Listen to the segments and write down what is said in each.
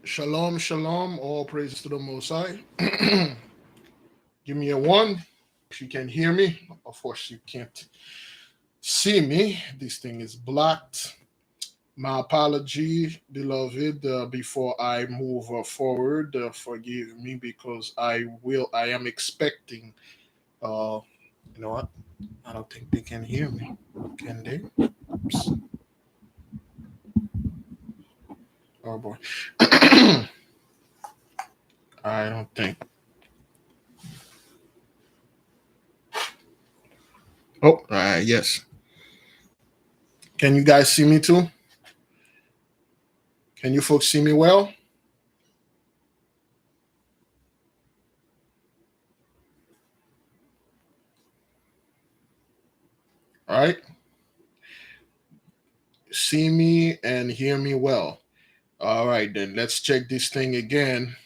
Shalom, shalom. All praise to the Most High. Give me a one if you can hear me. Of course, you can't see me. This thing is blocked. My apology, beloved. Before I move forward, forgive me because I am expecting. Uh, you know what? I don't think they can hear me. Can they? Oops. Oh boy. I don't think. Oh, yes. Can you guys see me too? Can you folks see me well? All right. See me and hear me well. All right, then let's check this thing again.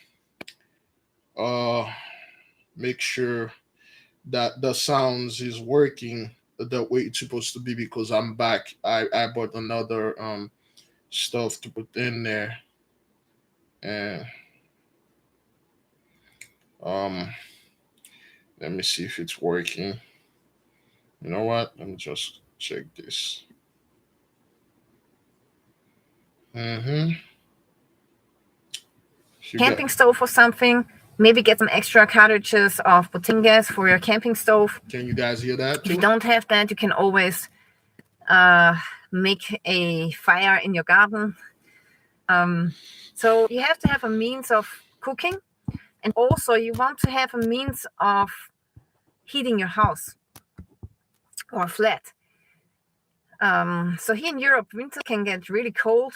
Uh, Make sure that the sounds is working the way it's supposed to be because I'm back. I bought another stuff to put in there, and um let me see if it's working. You know what? Let me just check this. Mm-hmm. You got. Camping stove or something. Maybe get some extra cartridges of butane gas for your camping stove. Can you guys hear that If you too? don't have that, you can always make a fire in your garden. So you have to have a means of cooking, and also you want to have a means of heating your house or flat. So here in Europe, winter can get really cold.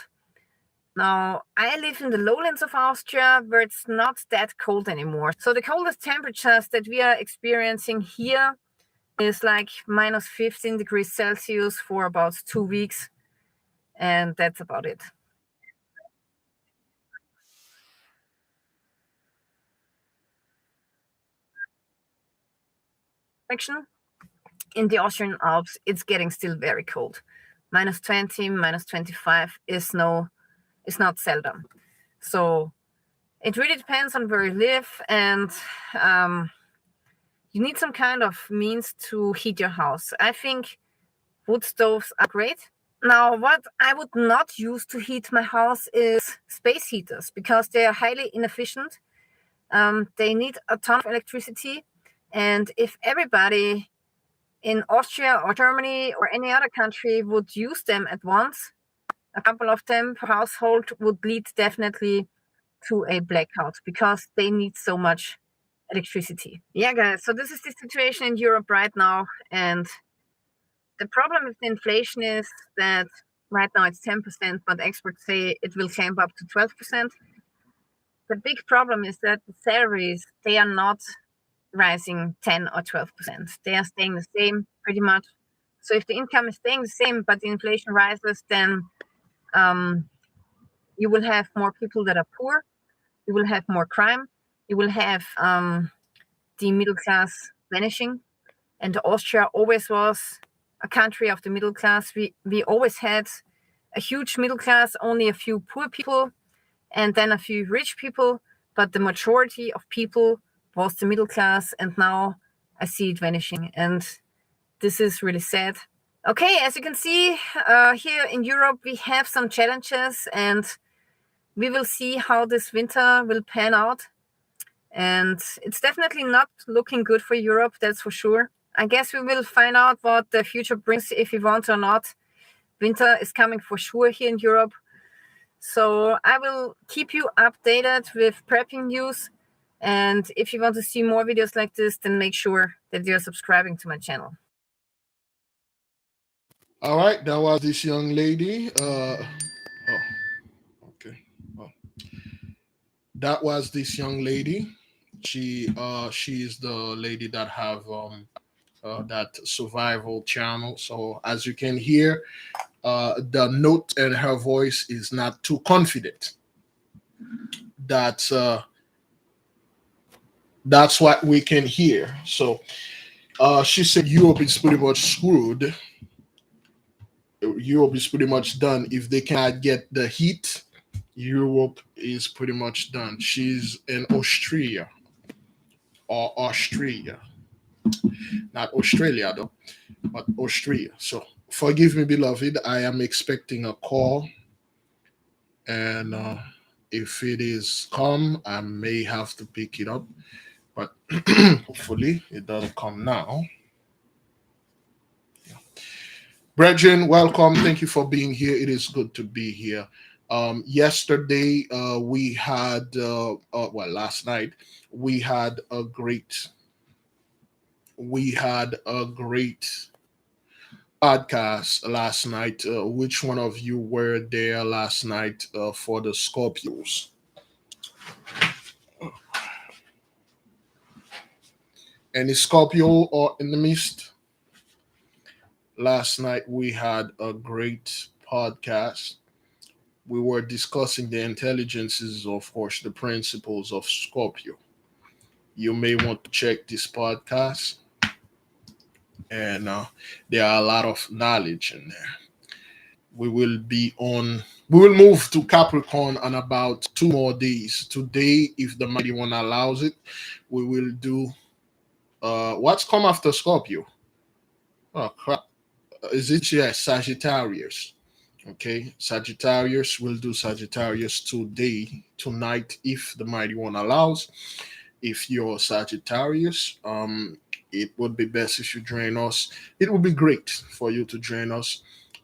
Now, I live in the lowlands of Austria where it's not that cold anymore. So the coldest temperatures that we are experiencing here is like minus 15 degrees Celsius for about 2 weeks. And that's about it. Section in the Austrian Alps, it's getting still very cold. Minus 20, minus 25 is not seldom. So it really depends on where you live, and you need some kind of means to heat your house. I think wood stoves are great. Now, what I would not use to heat my house is space heaters because they are highly inefficient. They need a ton of electricity. And if everybody in Austria or Germany or any other country would use them at once, a couple of them per household would lead definitely to a blackout because they need so much electricity. Yeah, guys, so this is the situation in Europe right now. And the problem with the inflation is that right now it's 10%, but experts say it will climb up to 12%. The big problem is that the salaries, they are not rising 10 or 12%. They are staying the same pretty much. So if the income is staying the same, but the inflation rises, then you will have more people that are poor. You will have more crime. You will have the middle class vanishing. And Austria always was a country of the middle class. We always had a huge middle class, only a few poor people, and then a few rich people. But the majority of people was the middle class, and now I see it vanishing. And this is really sad. Okay, as you can see, here in Europe, we have some challenges, and we will see how this winter will pan out. And it's definitely not looking good for Europe, that's for sure. I guess we will find out what the future brings if we want or not. Winter is coming for sure here in Europe. So I will keep you updated with prepping news. And if you want to see more videos like this, then make sure that you're subscribing to my channel. All right, that was this young lady. Oh, okay. Oh, that was this young lady. She is the lady that have that survival channel. So as you can hear, the note in her voice is not too confident. That's uh, that's what we can hear. So she said Europe is pretty much screwed. Europe is pretty much done if they cannot get the heat Europe is pretty much done. She's in Austria or Austria, not Australia though, but Austria. So forgive me, beloved. I am expecting a call, and if it is come, I may have to pick it up. But hopefully, it doesn't come now. Brethren, welcome. Thank you for being here. It is good to be here. Yesterday, we had, last night, we had a great, we had a great podcast last night. Which one of you were there last night for the Scorpios? Any Scorpio or in the mist? Last night we had a great podcast. We were discussing the intelligences, of course, the principles of Scorpio. You may want to check this podcast, and there are a lot of knowledge in there. We will be on. We will move to Capricorn on about 2 more days. Today, if the mighty one allows it, we will do. What's come after Scorpio? Oh crap! Is it Sagittarius? Okay, Sagittarius will do Sagittarius today, tonight, if the mighty one allows. If you're Sagittarius, it would be best if you join us. It would be great for you to join us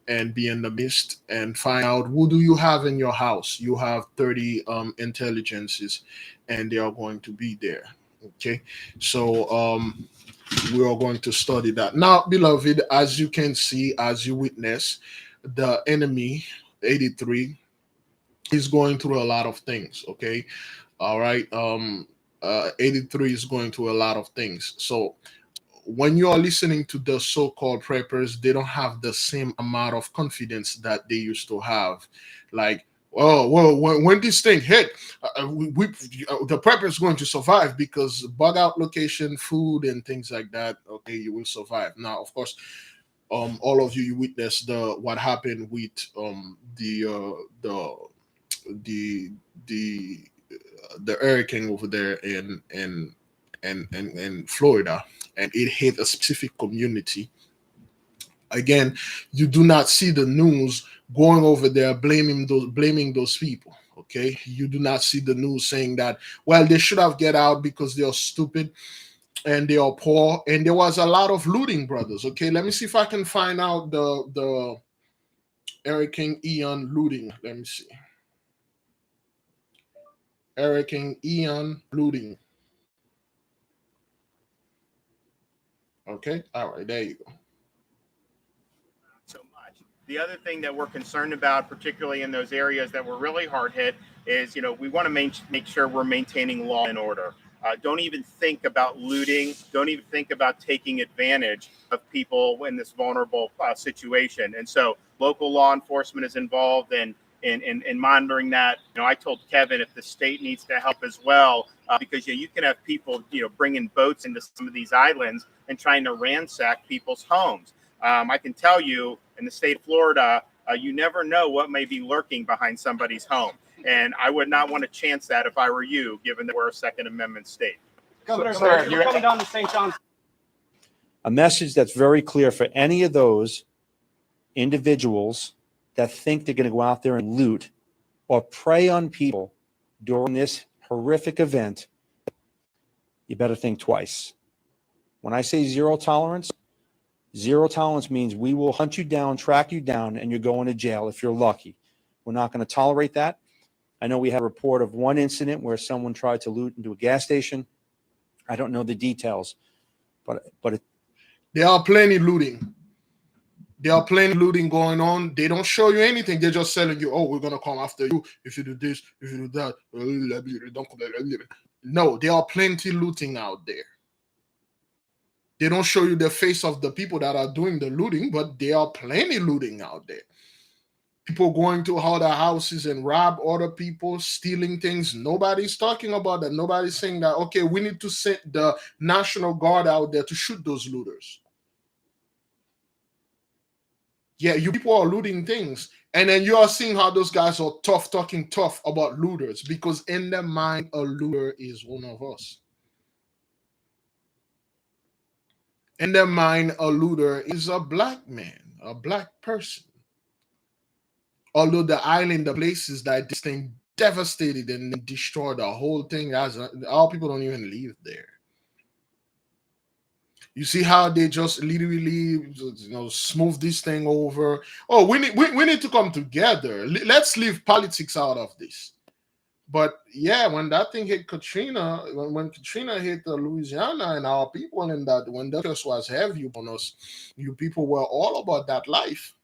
and be in the midst and find out who do you have in your house. You have 30 intelligences, and they are going to be there. Okay, so we are going to study that now, beloved. As you can see, as you witness, the enemy 83 is going through a lot of things. Okay, all right. 83 is going through a lot of things. So when you are listening to the so-called preppers, they don't have the same amount of confidence that they used to have. Like, oh well, when this thing hit, the prepper is going to survive because bug out location, food, and things like that. Okay, you will survive. Now, of course, all of you, you witnessed the what happened with the the the hurricane over there in Florida, and it hit a specific community. Again, you do not see the news going over there blaming those people. Okay, you do not see the news saying that, well, they should have get out because they are stupid and they are poor, and there was a lot of looting, brothers. Okay, let me see if I can find out the Hurricane Ian looting. Let me see. Hurricane Ian looting. Okay, all right, there you go. So much. The other thing that we're concerned about, particularly in those areas that were really hard hit, is we want to make sure we're maintaining law and order. Don't even think about looting. Don't even think about taking advantage of people in this vulnerable situation. And so local law enforcement is involved in monitoring that. I told Kevin if the state needs to help as well, because you can have people, bringing boats into some of these islands and trying to ransack people's homes. I can tell you in the state of Florida, you never know what may be lurking behind somebody's home. And I would not want to chance that if I were you, given that we're a Second Amendment state. Sir, you're coming down to St. John's. A message that's very clear for any of those individuals that think they're going to go out there and loot or prey on people during this horrific event. You better think twice. When I say zero tolerance means we will hunt you down, track you down, and you're going to jail if you're lucky. We're not going to tolerate that. I know we have a report of one incident where someone tried to loot into a gas station. I don't know the details, but there are plenty looting. There are plenty looting going on. They don't show you anything. They're just telling you, oh, we're going to come after you if you do this, if you do that. No, there are plenty looting out there. They don't show you the face of the people that are doing the looting, but there are plenty looting out there. People going to other houses and rob other people, stealing things. Nobody's talking about that. Nobody's saying that, okay, we need to send the National Guard out there to shoot those looters. Yeah, you people are looting things. And then you are seeing how those guys are talking tough about looters, because in their mind, a looter is one of us. In their mind, a looter is a black man, a black person. Although the island, the places that this thing devastated and destroyed the whole thing, as our people don't even live there. You see how they just literally, smooth this thing over. Oh, we need to come together. Let's leave politics out of this. But yeah, when that thing hit Katrina, when Katrina hit Louisiana and our people, and that when the curse was heavy upon us, you people were all about that life.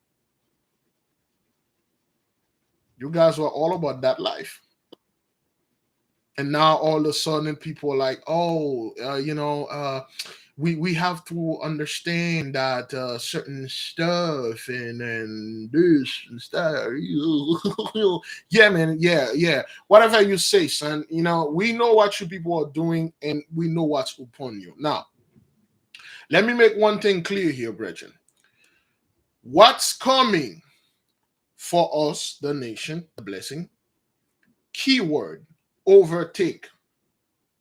You guys were all about that life. And now all of a sudden people are like, oh, we have to understand that certain stuff and this and stuff. Yeah, man. Yeah. Whatever you say, son. We know what you people are doing, and we know what's upon you. Now, let me make one thing clear here, brethren. What's coming for us, the nation, the blessing? Keyword: overtake.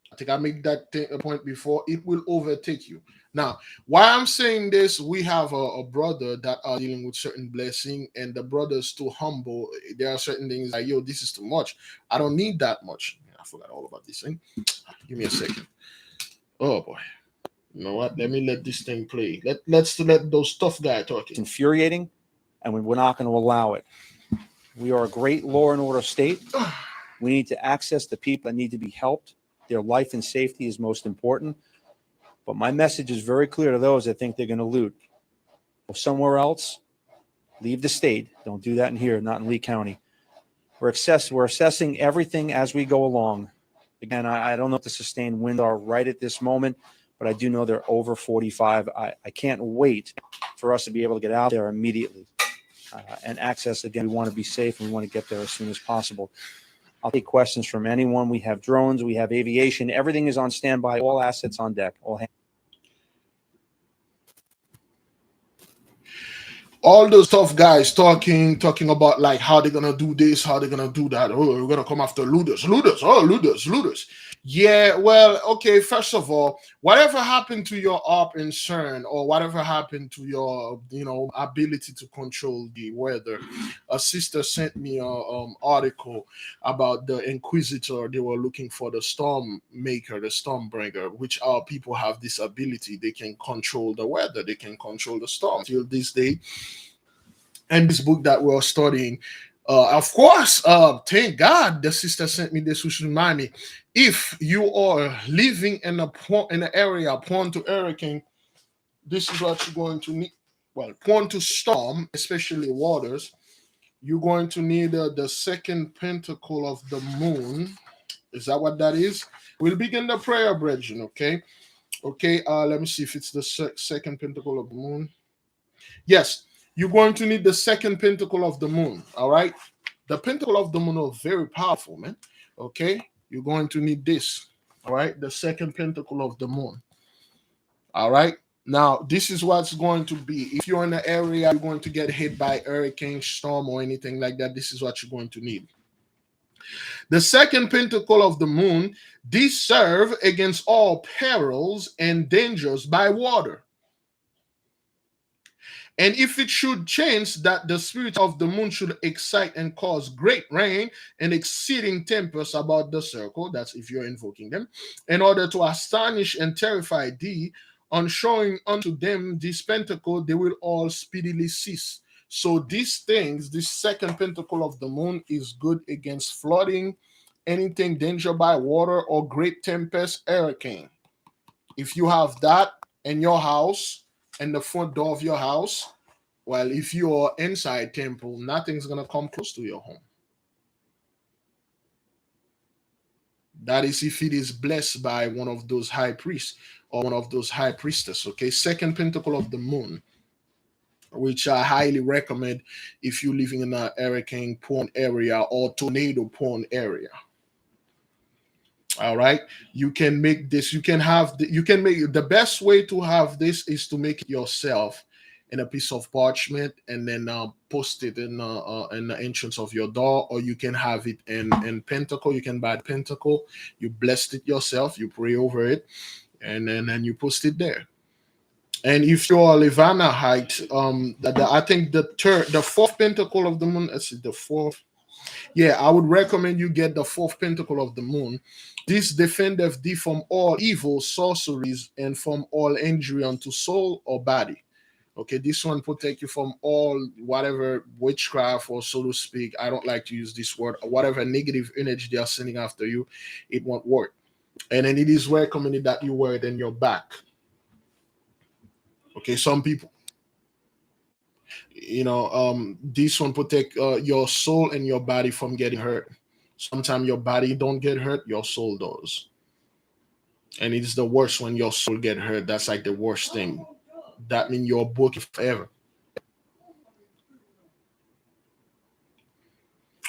I think I made that point before. It will overtake you. Now, why I'm saying this, we have a brother that are dealing with certain blessing, and the brother's too humble. There are certain things like, yo, this is too much. I don't need that much. I forgot all about this thing. Give me a second. Oh boy. You know what? Let me let this thing play. Let's let those tough guys talk. It's infuriating, and we're not going to allow it. We are a great law and order state. We need to access the people that need to be helped. Their life and safety is most important. But my message is very clear to those that think they're going to loot. Go somewhere else, leave the state. Don't do that in here, not in Lee County. We're assessing everything as we go along. Again, I don't know what the sustained winds are right at this moment, but I do know they're over 45. I can't wait for us to be able to get out there immediately and access. Again, we want to be safe, and we want to get there as soon as possible. I'll take questions from anyone. We have drones, we have aviation. Everything is on standby. All assets on deck. All those tough guys talking about like how they're gonna do this, how they're gonna do that. Oh, we're gonna come after looters. Yeah, well, okay. First of all, whatever happened to your up and CERN, or whatever happened to your, ability to control the weather? A sister sent me a article about the Inquisitor. They were looking for the storm maker, the storm bringer, which our people have this ability. They can control the weather. They can control the storm. Till this day. And this book that we're studying, of course, thank God the sister sent me this, which remind me, if you are living in an area prone to hurricane, this is what you're going to need. Well, prone to storm, especially waters, you're going to need the second pentacle of the moon. Is that what that is? We'll begin the prayer, brethren, okay? Okay, let me see if it's the second pentacle of the moon. Yes. You're going to need the second pentacle of the moon, all right? The pentacle of the moon are very powerful, man, okay? You're going to need this, all right? The second pentacle of the moon, all right? Now, this is what's going to be. If you're in the area, you're going to get hit by hurricane, storm, or anything like that, this is what you're going to need. The second pentacle of the moon, these serve against all perils and dangers by water. And if it should change that the spirit of the moon should excite and cause great rain and exceeding tempest about the circle, that's if you're invoking them, in order to astonish and terrify thee, on showing unto them this pentacle, they will all speedily cease. So these things, this second pentacle of the moon is good against flooding, anything danger by water, or great tempest, hurricane. If you have that in your house, and the front door of your house, well, if you're inside temple, nothing's going to come close to your home. That is if it is blessed by one of those high priests or one of those high priestess, okay? Second pentacle of the moon, which I highly recommend if you're living in a hurricane-prone area or tornado-prone area. All right, you can make this. You can make the best way to have this is to make it yourself, in a piece of parchment and then post it in the entrance of your door, or you can have it in pentacle. You can buy the pentacle, you bless it yourself, you pray over it, and then you post it there. And if you're a Levanahite, I think the fourth pentacle of the moon, let's see, the fourth. Yeah, I would recommend you get the fourth pentacle of the moon. This defendeth thee from all evil, sorceries, and from all injury unto soul or body. Okay, this one protect you from all whatever witchcraft, or so to speak. I don't like to use this word. Whatever negative energy they are sending after you, it won't work. And then it is recommended that you wear it in your back. Okay, some people, this one protect your soul and your body from getting hurt. Sometimes your body don't get hurt, your soul does. And it's the worst when your soul get hurt. That's like the worst thing. That means you're broken forever.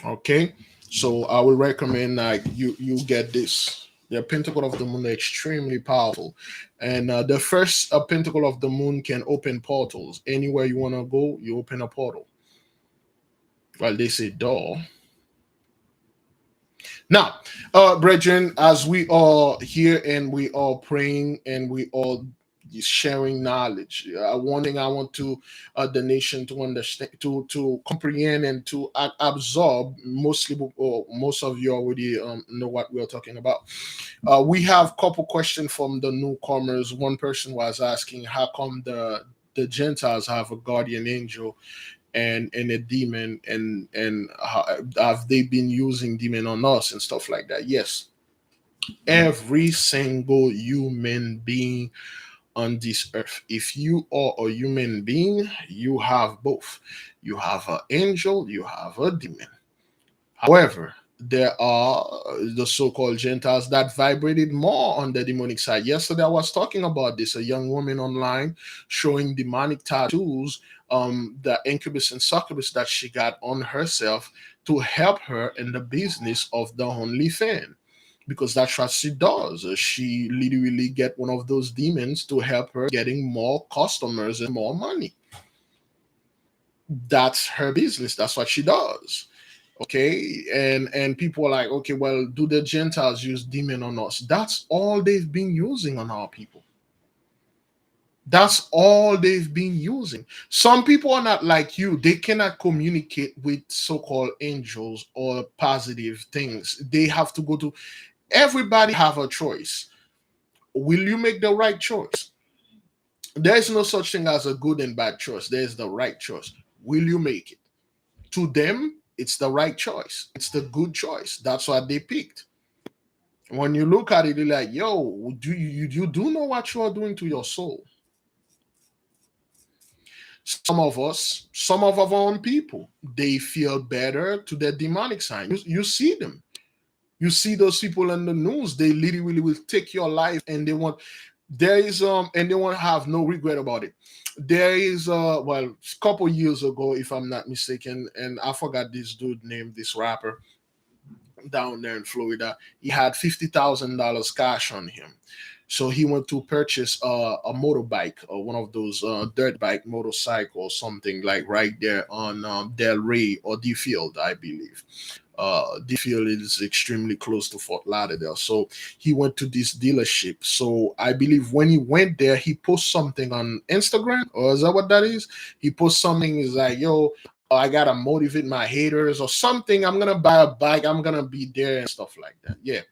Okay, so I will recommend like you get this. The pentacle of the moon is extremely powerful, and the first pentacle of the moon can open portals. Anywhere you want to go, you open a portal. Well, they say door. Now, brethren, as we are here and we are praying and we are sharing knowledge, one thing I want to the nation to understand, to comprehend, and to absorb. Mostly, or most of you already know what we are talking about. We have a couple questions from the newcomers. One person was asking, how come the Gentiles have a guardian angel and a demon, and have they been using demon on us and stuff like that? Yes, every single human being on this earth, if you are a human being, you have both. You have an angel, you have a demon. However, there are the so-called Gentiles that vibrated more on the demonic side. Yesterday, I was talking about this. A young woman online showing demonic tattoos, the incubus and succubus that she got on herself to help her in the business of the OnlyFans, because that's what she does. She literally get one of those demons to help her getting more customers and more money. That's her business. That's what she does. Okay, and people are like, okay, well, do the Gentiles use demon on us? That's all they've been using on our people. That's all they've been using. Some people are not like you. They cannot communicate with so-called angels or positive things. They have to go to, everybody have a choice. Will you make the right choice? There is no such thing as a good and bad choice. There's the right choice. Will you make it? To them, it's the right choice. It's the good choice. That's what they picked. When you look at it, you're like, yo, do you do know what you are doing to your soul? Some of us, some of our own people, they feel better to their demonic side. You see them. You see those people in the news, they literally will take your life, and they want, there is and they won't have no regret about it. There is well, a couple years ago, if I'm not mistaken, and I forgot this dude name, this rapper down there in Florida, he had $50,000 cash on him. So he went to purchase a motorbike, or one of those dirt bike motorcycle, something like right there on Del Rey or D Field, I believe. D Field is extremely close to Fort Lauderdale. So he went to this dealership. So I believe when he went there, he posted something on Instagram, or is that what that is? He posted something, is like, yo, I gotta motivate my haters or something. I'm gonna buy a bike. I'm gonna be there and stuff like that. Yeah.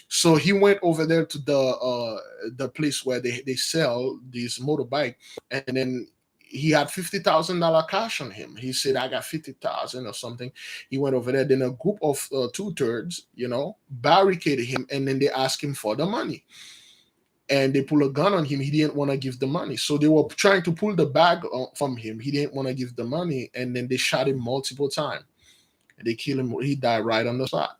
So he went over there to the place where they sell this motorbike, and then he had $50,000 cash on him. He said, I got 50,000 or something. He went over there. Then a group of two-thirds, barricaded him, and then they asked him for the money. And they pull a gun on him. He didn't want to give the money. So they were trying to pull the bag from him. He didn't want to give the money. And then they shot him multiple times. And they killed him. He died right on the spot.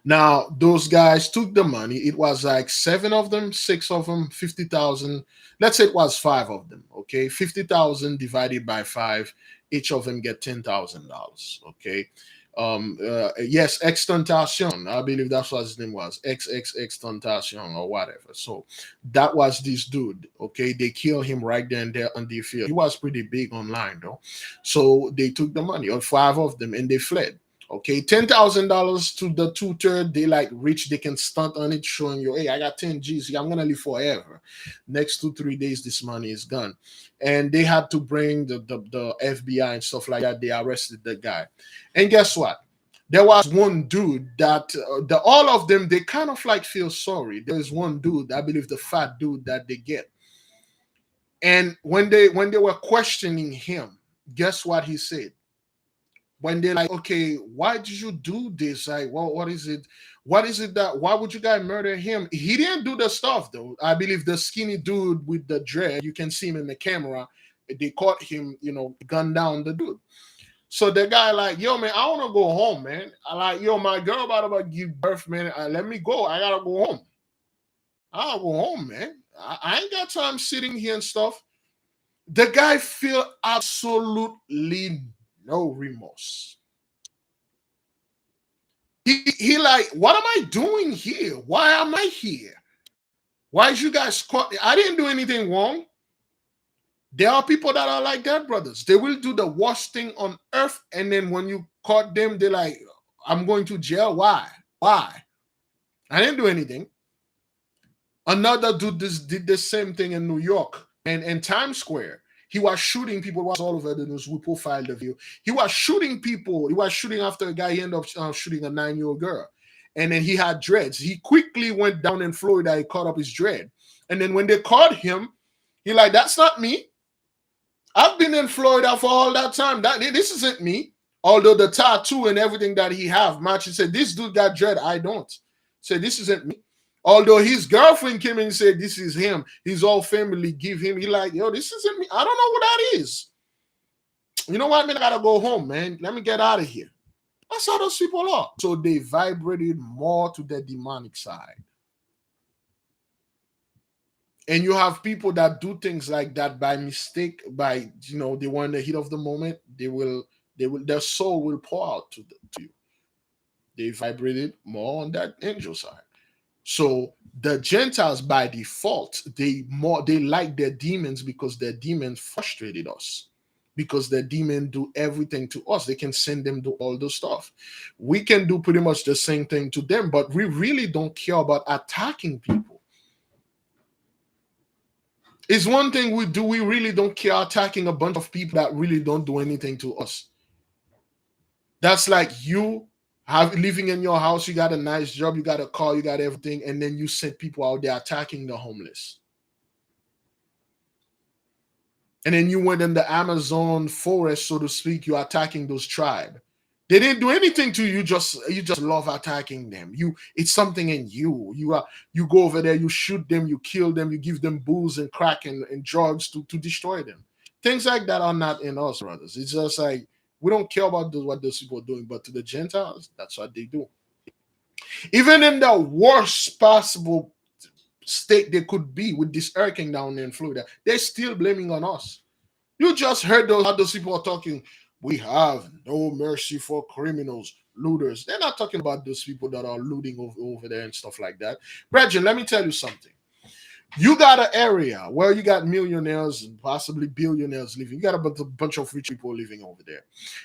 Now, those guys took the money. It was like 7 of them, 6 of them, 50,000. Let's say it was 5 of them. Okay. 50,000 divided by 5. Each of them get $10,000. Okay. yes, Extentation. I believe that's what his name was. Extentation or whatever. So that was this dude. Okay, they killed him right there and there on the field. He was pretty big online though. So they took the money, or 5 of them, and they fled. Okay, $10,000 to the 2/3. They like rich, they can stunt on it, showing you, hey, I got 10 G's. I'm gonna live forever. Next 2-3 days, this money is gone. And they had to bring the FBI and stuff like that. They arrested the guy. And guess what? There was one dude that all of them, they kind of like feel sorry. There's one dude, I believe the fat dude that they get. And when they were questioning him, guess what he said? When they're like, okay, why did you do this? Like, well, what is it? What is it that, why would you guys murder him? He didn't do the stuff though. I believe the skinny dude with the dread, you can see him in the camera. They caught him, gunned down the dude. So the guy like, yo, man, I want to go home, man. I like, yo, my girl about to give birth, man. Let me go. I got to go home. I'll go home, man. I ain't got time sitting here and stuff. The guy feel absolutely no remorse. He like, what am I doing here? Why am I here? Why is you guys caught? I didn't do anything wrong. There are people that are like that, brothers. They will do the worst thing on earth, and then when you caught them, they're like, I'm going to jail. Why? I didn't do anything. Another dude did the same thing in New York and in Times Square. He was shooting people. It was all over the news. We profiled the video. He was shooting people. He was shooting after a guy. He ended up shooting a 9-year-old girl. And then he had dreads. He quickly went down in Florida. He caught up his dread. And then when they caught him, he like, that's not me. I've been in Florida for all that time. This isn't me. Although the tattoo and everything that he have match, he said, this dude got dread. I don't. Said, this isn't me. Although his girlfriend came in and said, this is him. His whole family give him. He like, yo, this isn't me. I don't know what that is. You know what, man? I got to go home, man. Let me get out of here. That's how those people are. So they vibrated more to the demonic side. And you have people that do things like that by mistake, by, they were in the heat of the moment. Their soul will pour out to you. They vibrated more on that angel side. So the Gentiles by default, they like their demons because their demons frustrated us. Because their demons do everything to us. They can send them to all the stuff. We can do pretty much the same thing to them, but we really don't care about attacking people. It's one thing we do. We really don't care attacking a bunch of people that really don't do anything to us. That's like you living in your house, you got a nice job, you got a car, you got everything, and then you send people out there attacking the homeless. And then you went in the Amazon forest, so to speak, you're attacking those tribes. They didn't do anything to you, you just love attacking them. It's something in you. You go over there, you shoot them, you kill them, you give them booze and crack and drugs to destroy them. Things like that are not in us, brothers. It's just like, we don't care about what those people are doing, but to the Gentiles, that's what they do. Even in the worst possible state they could be with this hurricane down there in Florida, they're still blaming on us. You just heard how those people are talking. We have no mercy for criminals, looters. They're not talking about those people that are looting over there and stuff like that. Brethren, let me tell you something. You got an area where you got millionaires and possibly billionaires living. You got a bunch of rich people living over there.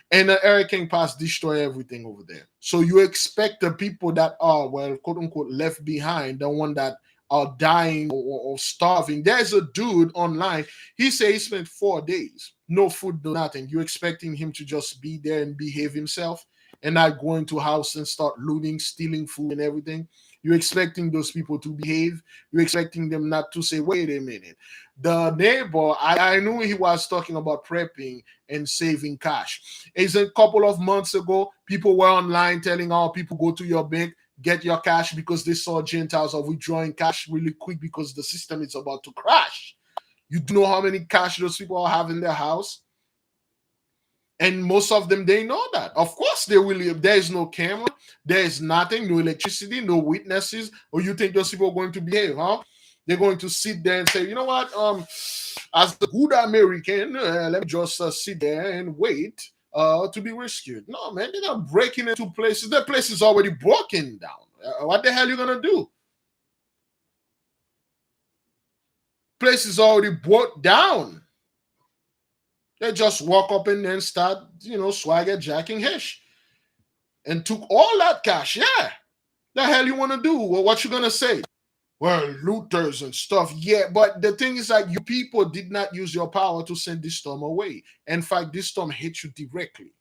And the hurricane pass destroy everything over there. So you expect the people that are, well, quote unquote, left behind, the one that are dying or starving. There's a dude online. He said he spent 4 days, no food, no nothing. You expecting him to just be there and behave himself and not go into house and start looting, stealing food and everything? You're expecting those people to behave. You're expecting them not to say, wait a minute. The neighbor, I knew he was talking about prepping and saving cash. It's a couple of months ago, people were online telling our people, go to your bank, get your cash, because they saw Gentiles are withdrawing cash really quick because the system is about to crash. You do know how many cash those people have in their house? And most of them, they know that. Of course, they will. There is no camera. There is nothing, no electricity, no witnesses. Or you think those people are going to behave, huh? They're going to sit there and say, you know what? As a good American, let me just sit there and wait to be rescued. No, man, they're not breaking into places. The place is already broken down. What the hell are you gonna do? Place is already brought down. They just walk up in there and start, swagger jacking hish. And took all that cash. Yeah. The hell you want to do? Well, what you gonna say? Well, looters and stuff. Yeah, but the thing is you people did not use your power to send this storm away. In fact, this storm hit you directly.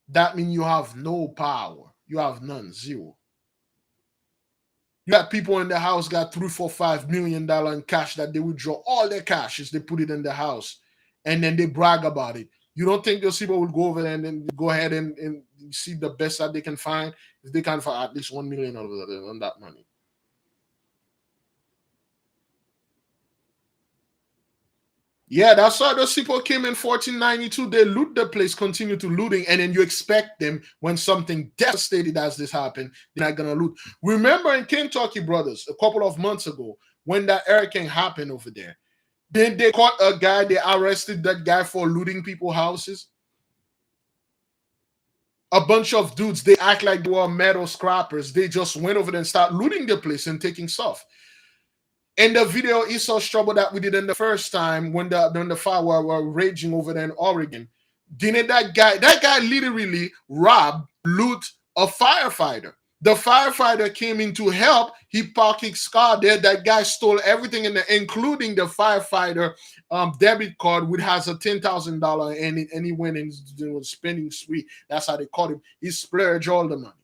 That means you have no power. You have none, zero. You got people in the house got $3, $4, $5 million in cash that they withdraw all their cash as they put it in the house, and then they brag about it. You don't think those people will go over there and then go ahead and see the best that they can find? If they can find at least $1 million on that money. Yeah, that's why those people came in 1492. They loot the place, continue to looting, and then you expect them when something devastated as this happened, they're not gonna loot. Remember in Kentucky, brothers, a couple of months ago when that hurricane happened over there, then they caught a guy, they arrested that guy for looting people's houses. A bunch of dudes, they act like they were metal scrappers. They just went over there and started looting the place and taking stuff. In the video, Esau's trouble that we did in the first time when the fire were raging over there in Oregon, didn't that guy literally robbed, loot a firefighter. The firefighter came in to help. He parked his car there. That guy stole everything in there, including the firefighter debit card, which has a $10,000 in it, and he went and was spending spree. That's how they caught him. He splurged all the money.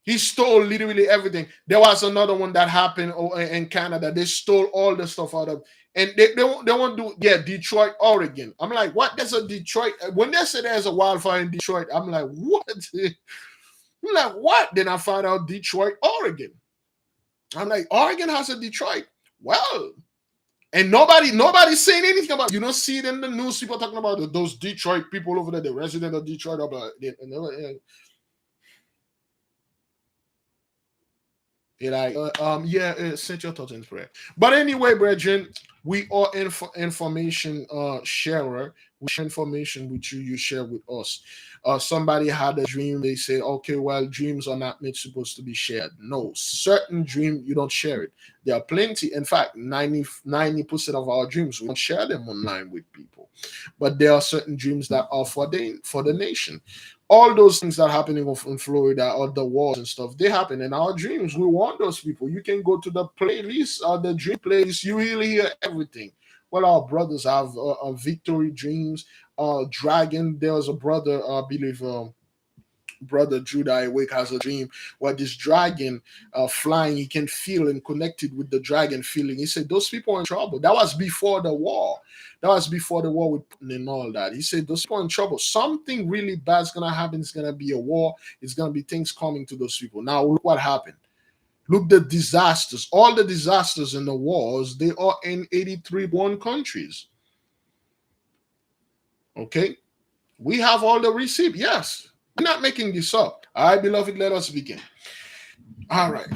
He stole literally everything. There was another one that happened in Canada. They stole all the stuff out of, and they won't do, Detroit, Oregon. I'm like, what? There's a Detroit. When they say there's a wildfire in Detroit, I'm like, what? I'm like, what? Then I found out Detroit, Oregon. I'm like, Oregon has a Detroit. Well, and nobody's saying anything about it. You don't see it in the news. People talking about those Detroit people over there, the resident of Detroit. Send your thoughts in prayer. But anyway, brethren, we are information sharer. We share information with you. You share with us. Somebody had a dream. They say, okay, well, dreams are not supposed to be shared. No, certain dream you don't share it. There are plenty. In fact, 90% of our dreams we don't share them online with people. But there are certain dreams that are for the nation. All those things that are happening in Florida, or the wars and stuff, they happen in our dreams. We want those people. You can go to the playlist or the dream playlist. You really hear everything. Well, our brothers have victory dreams. Dragon. There was a brother, I believe, brother Judah Awake has a dream where this dragon flying, he can feel and connected with the dragon feeling. He said those people are in trouble. That was before the war. That was before the war with Putin and all that. He said those people are in trouble. Something really bad is going to happen. It's going to be a war. It's going to be things coming to those people. Now, look what happened. Look, the disasters. All the disasters in the wars, they are in 83 born countries. Okay? We have all the receipt. Yes. We're not making this up. All right, beloved, let us begin. All right.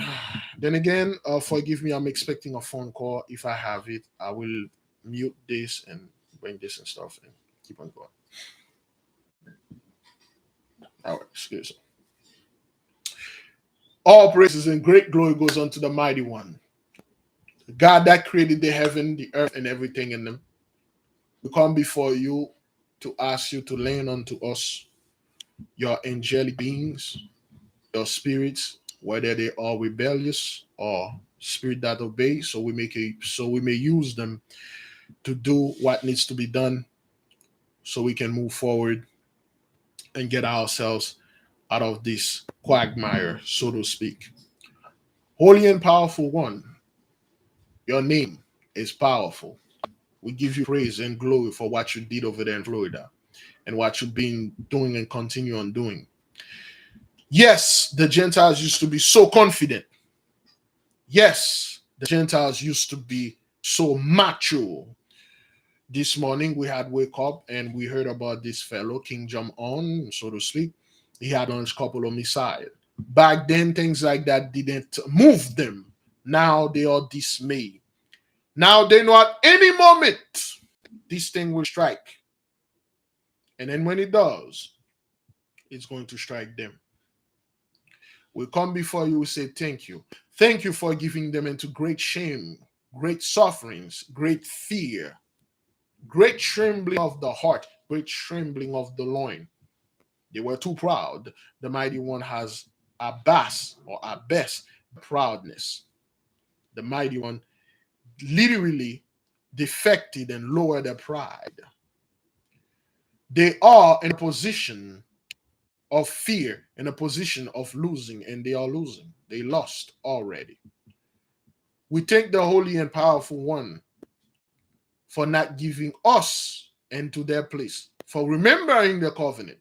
Then again, forgive me. I'm expecting a phone call. If I have it, I will mute this and bring this and stuff and keep on going. All right, excuse me. All praises and great glory goes unto the mighty one, the God that created the heaven, the earth, and everything in them. We come before you to ask you to lend unto us your angelic beings, your spirits, whether they are rebellious or spirit that obey, so we may use them to do what needs to be done, so we can move forward and get ourselves out of this quagmire, so to speak. Holy and powerful one, your name is powerful. We give you praise and glory for what you did over there in Florida and what you've been doing and continue on doing. Yes, the Gentiles used to be so confident. Yes, the Gentiles used to be so macho. This morning we had wake up and we heard about this fellow, Kim Jong-un, so to speak. He had launched a couple of missiles. Back then, things like that didn't move them. Now they are dismayed. Now they know at any moment this thing will strike. And then when it does, it's going to strike them. We come before you, we say thank you. Thank you for giving them into great shame, great sufferings, great fear, great trembling of the heart, great trembling of the loin. They were too proud. The mighty one has abass or abess proudness. The mighty one literally defected and lowered their pride. They are in a position of fear, in a position of losing, and they are losing. They lost already. We thank the Holy and Powerful One for not giving us into their place, for remembering the covenant.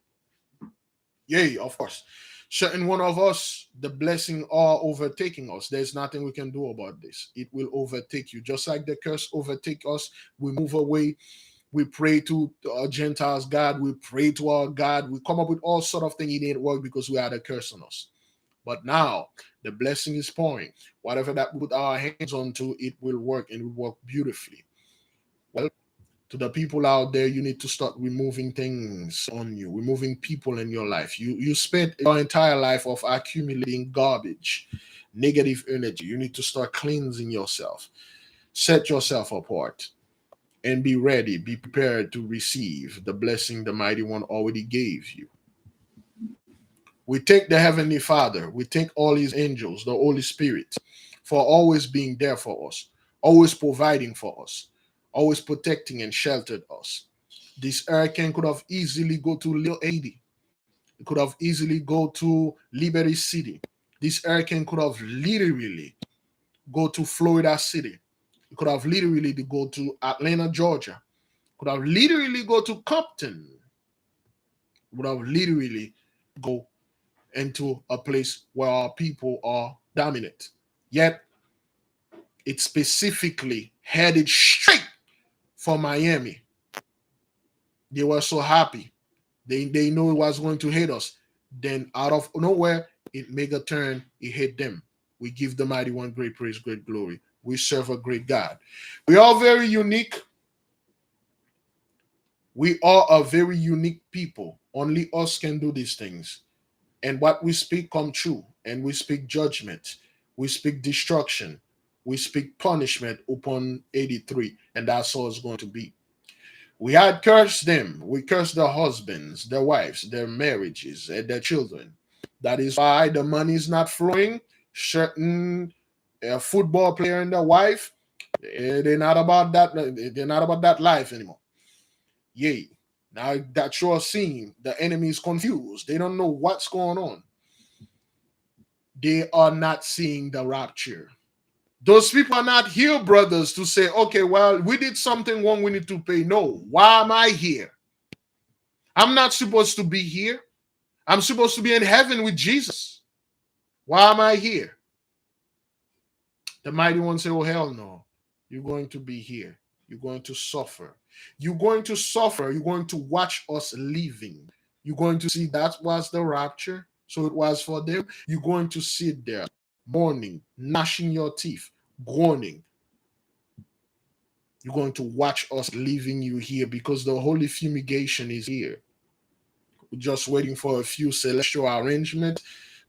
Yea, of course. Certain one of us, the blessing are overtaking us. There's nothing we can do about this. It will overtake you. Just like the curse overtake us, we move away. We pray to our Gentiles God. We pray to our God. We come up with all sort of things. It didn't work because we had a curse on us. But now the blessing is pouring. Whatever that we put our hands onto, it will work, and it will work beautifully. Well, to the people out there, you need to start removing things on you, removing people in your life. You spent your entire life of accumulating garbage, negative energy. You need to start cleansing yourself. Set yourself apart and be ready, be prepared to receive the blessing the Mighty One already gave you. We thank the Heavenly Father. We thank all His angels, the Holy Spirit, for always being there for us, always providing for us, always protecting and sheltered us. This hurricane could have easily go to Little Haiti. It could have easily go to Liberty City. This hurricane could have literally go to Florida City. It could have literally go to Atlanta, Georgia. It could have literally go to Compton. It would have literally go into a place where our people are dominant. Yet, it specifically headed straight for Miami. They were so happy. They know it was going to hit us. Then out of nowhere, it made a turn. It hit them. We give the Mighty One great praise, great glory. We serve a great God. We are very unique. We are a very unique people. Only us can do these things. And what we speak come true. And we speak judgment. We speak destruction. We speak punishment upon 83. And that's all it's going to be. We had cursed them. We cursed their husbands, their wives, their marriages, and their children. That is why the money is not flowing. Certain football player and their wife, they're not about that. They're not about that life anymore. Yay. Now that you're seeing, the enemy is confused. They don't know what's going on. They are not seeing the rapture. Those people are not here, brothers, to say, okay, well, we did something wrong, we need to pay. No. Why am I here? I'm not supposed to be here. I'm supposed to be in heaven with Jesus. Why am I here? The Mighty One say, oh, hell no. You're going to be here. You're going to suffer. You're going to suffer. You're going to watch us leaving. You're going to see that was the rapture. So it was for them. You're going to sit there mourning, gnashing your teeth, groaning. You're going to watch us leaving you here because the holy fumigation is here. We're just waiting for a few celestial arrangements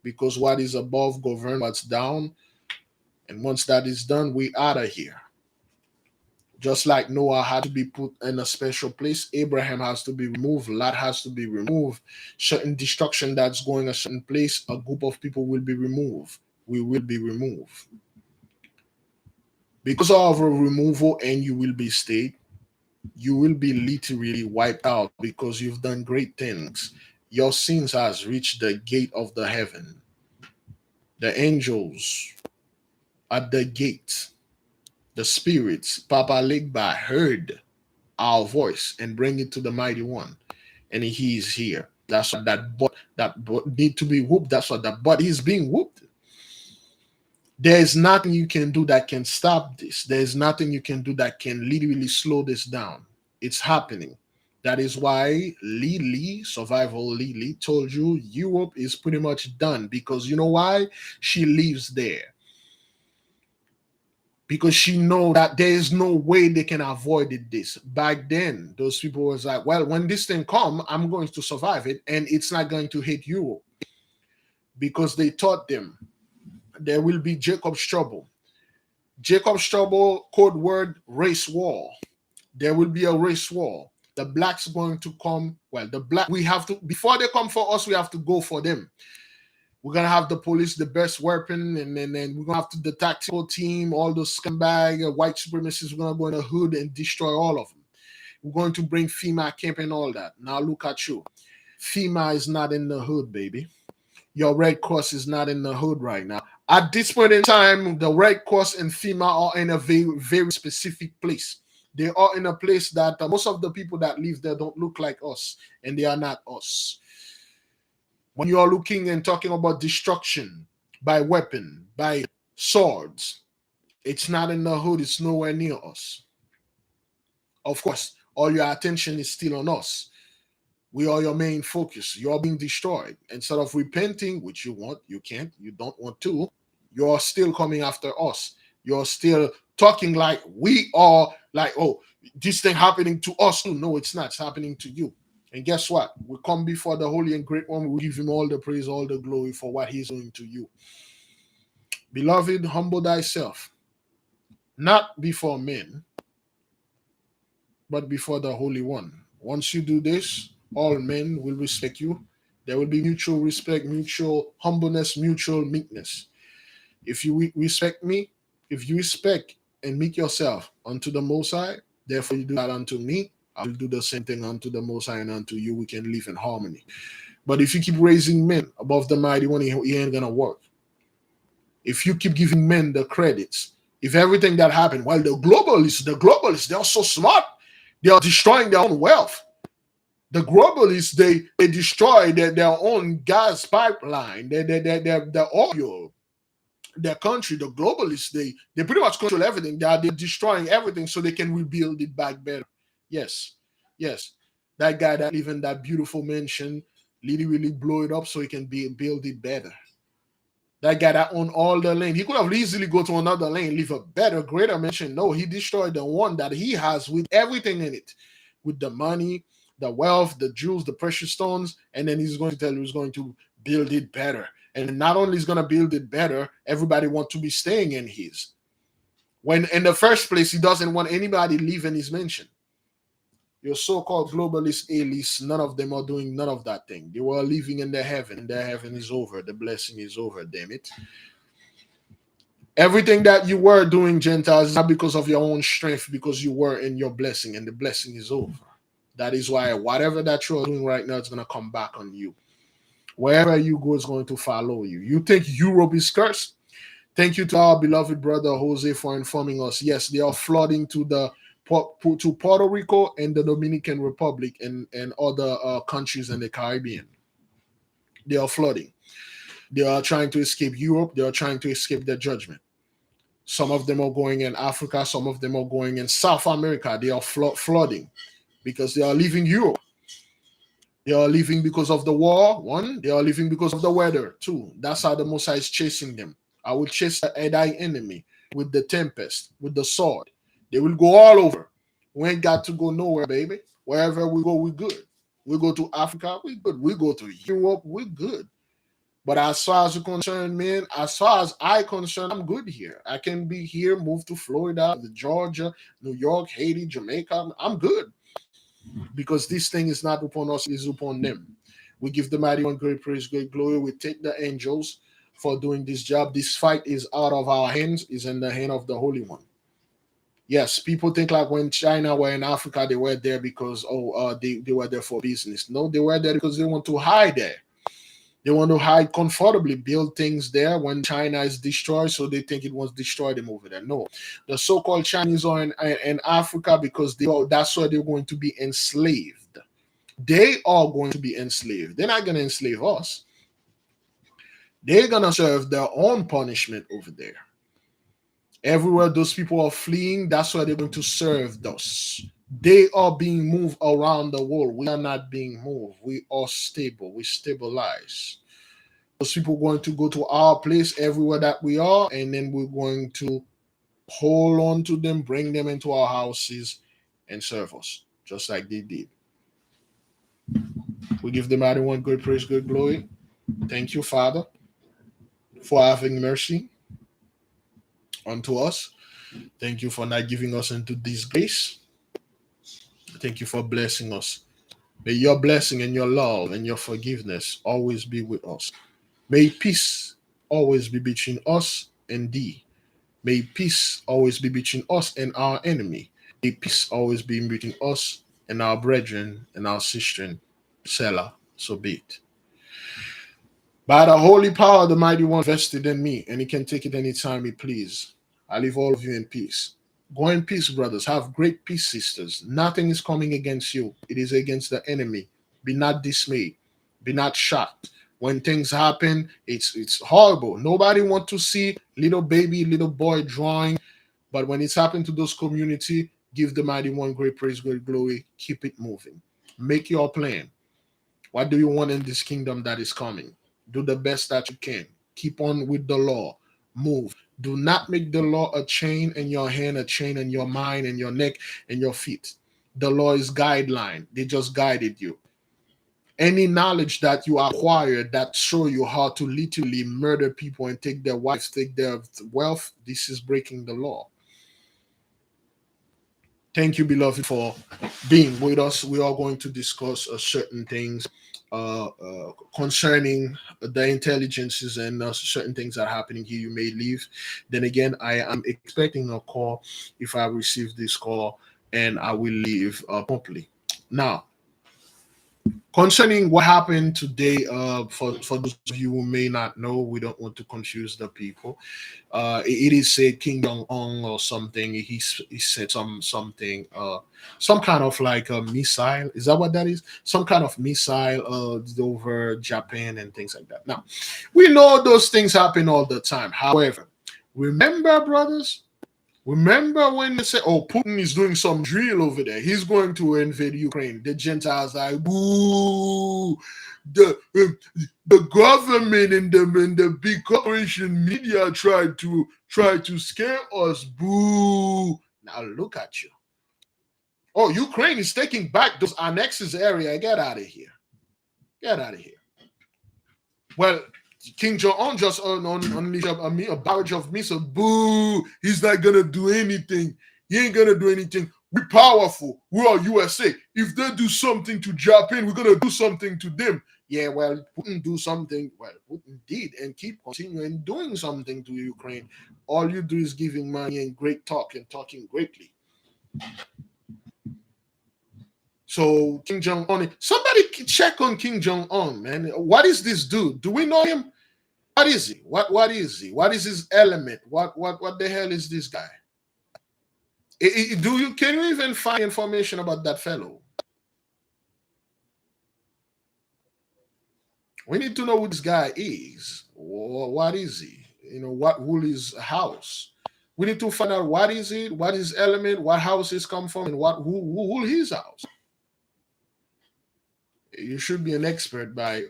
because what is above governs what's down. And once that is done, we out of here. Just like Noah had to be put in a special place, Abraham has to be removed, Lot has to be removed. Certain destruction that's going a certain place, a group of people will be removed. We will be removed. Because of a removal and you will be stayed, you will be literally wiped out because you've done great things. Your sins has reached the gate of the heaven. The angels at the gate, the spirits, Papa Legba heard our voice and bring it to the Mighty One. And he is here. That's what that butt need to be whooped. That's what that butt is being whooped. There's nothing you can do that can stop this. There's nothing you can do that can literally slow this down. It's happening. That is why Lily, Survival Lily, told you Europe is pretty much done. Because you know why? She lives there. because she know that there is no way they can avoid it. This back then, those people was like, well, when this thing come, I'm going to survive it, and it's not going to hit Europe, because they taught them there will be Jacob's trouble. Jacob's trouble, code word, race war. There will be a race war. The blacks going to come. Well, the black, we have to, before they come for us, we have to go for them. We're gonna have the police, the best weapon, and then we're gonna have the tactical team, all those scumbag white supremacists. We're gonna go in the hood and destroy all of them. We're going to bring FEMA camp and all that. Now look at you. FEMA is not in the hood, baby. Your Red Cross is not in the hood right now. At this point in time, the Red Cross and FEMA are in a very, very specific place. They are in a place that most of the people that live there don't look like us, and they are not us. When you are looking and talking about destruction by weapon, by swords, it's not in the hood, it's nowhere near us. Of course, all your attention is still on us. We are your main focus. You're being destroyed. Instead of repenting, which you want, you can't, you don't want to, you're still coming after us. You're still talking like we are, like, oh, this thing happening to us too. No, it's not. It's happening to you. And guess what? We come before the Holy and Great One. We give him all the praise, all the glory for what he's doing to you. Beloved, humble thyself, not before men, but before the Holy One. Once you do this, all men will respect you. There will be mutual respect, mutual humbleness, mutual meekness. If you respect me, if you respect and meek yourself unto the Most High, therefore you do that unto me, I will do the same thing unto the Most High and unto you. We can live in harmony. But if you keep raising men above the mighty one, he ain't gonna work. If you keep giving men the credits, if everything that happened, well, the globalists, they're so smart, they are destroying their own wealth. The globalists, they destroy their own gas pipeline, their oil, their country. The globalists, they pretty much control everything. They're destroying everything so they can rebuild it back better. Yes. That guy that live in that beautiful mansion, literally blow it up so he can build it better. That guy that own all the land, he could have easily go to another lane, live a better, greater mansion. No, he destroyed the one that he has with everything in it, with the money, the wealth, the jewels, the precious stones, and then he's going to tell you he's going to build it better. And not only is going to build it better, everybody wants to be staying in his. When in the first place, he doesn't want anybody leaving his mansion. Your so-called globalist elites, none of them are doing none of that thing. They were living in their heaven. Their heaven is over. The blessing is over, damn it. Everything that you were doing, Gentiles, is not because of your own strength, because you were in your blessing, and the blessing is over. That is why whatever that you're doing right now is going to come back on you. Wherever you go, it's going to follow you. You think Europe is cursed? Thank you to our beloved brother Jose for informing us. Yes, they are flooding to Puerto Rico and the Dominican Republic and other countries in the Caribbean. They are flooding. They are trying to escape Europe. They are trying to escape their judgment. Some of them are going in Africa. Some of them are going in South America. They are flooding because they are leaving Europe. They are leaving because of the war, one. They are leaving because of the weather, two. That's how the Most High is chasing them. I will chase thy enemy with the tempest, with the sword. They will go all over. We ain't got to go nowhere, baby. Wherever we go, we're good. We go to Africa, we're good. We go to Europe, we're good. But as far as you're concerned, man, as far as I'm concerned, I'm good here. I can be here, move to Florida, Georgia, New York, Haiti, Jamaica. I'm good. Because this thing is not upon us, it is upon them. We give the mighty one great praise, great glory. We take the angels for doing this job. This fight is out of our hands, is in the hand of the Holy One. Yes, people think like when China were in Africa, they were there because, they were there for business. No, they were there because they want to hide there. They want to hide comfortably, build things there when China is destroyed, so they think it was destroyed them over there. No, the so-called Chinese are in Africa because that's where they're going to be enslaved. They are going to be enslaved. They're not going to enslave us. They're going to serve their own punishment over there. Everywhere those people are fleeing, that's where they're going to serve us. They are being moved around the world. We are not being moved. We are stable. We stabilize. Those people are going to go to our place everywhere that we are, and then we're going to hold on to them, bring them into our houses, and serve us, just like they did. We give the mighty one good praise, good glory. Thank you, Father, for having mercy unto us. Thank you for not giving us into disgrace. Thank you for blessing us. May your blessing and your love and your forgiveness always be with us. May peace always be between us and thee. May peace always be between us and our enemy. May peace always be between us and our brethren and our sister. Selah, so be it. By the holy power of the mighty one vested in me, and he can take it anytime he please. I leave all of you in peace. Go in peace, brothers. Have great peace, sisters. Nothing is coming against you. It is against the enemy. Be not dismayed. Be not shocked. When things happen, it's horrible. Nobody want to see little baby, little boy drawing. But when it's happened to those community, give the mighty one great praise, great glory. Keep it moving. Make your plan. What do you want in this kingdom that is coming? Do the best that you can. Keep on with the law. Move. Do not make the law a chain in your hand, a chain in your mind, and your neck, and your feet. The law is guideline. They just guided you. Any knowledge that you acquire that show you how to literally murder people and take their wives, take their wealth, this is breaking the law. Thank you, beloved, for being with us. We are going to discuss certain things concerning the intelligences and certain things that are happening here. You may leave. Then again, I am expecting a call. If I receive this call, and I will leave promptly. Now, concerning what happened today, for those of you who may not know, we don't want to confuse the people. It is said Kim Jong-un or something. He said something, some kind of like a missile. Is that what that is? Some kind of missile over Japan and things like that. Now, we know those things happen all the time. However, remember, brothers. Remember when they say, "Oh, Putin is doing some drill over there. He's going to invade Ukraine." The Gentiles are like, "Boo!" The government and the big corporation media tried to scare us. Boo! Now look at you. Oh, Ukraine is taking back those annexes area. Get out of here. Get out of here. Well, Kim Jong-un just unleashed a barrage of missiles. Boo! He's not gonna do anything. He ain't gonna do anything. We're powerful. We are USA. If they do something to Japan, we're gonna do something to them. Yeah, well, Putin do something. Well, Putin did and keep continuing doing something to Ukraine. All you do is giving money and great talk and talking greatly. So Kim Jong-un, somebody check on Kim Jong-un, man. What is this dude? Do we know him? What is he? What is he? What is his element? What the hell is this guy? Can you even find information about that fellow? We need to know who this guy is. What is he? What will his house? We need to find out what is it, what his element, what house he's come from, and who his house. You should be an expert by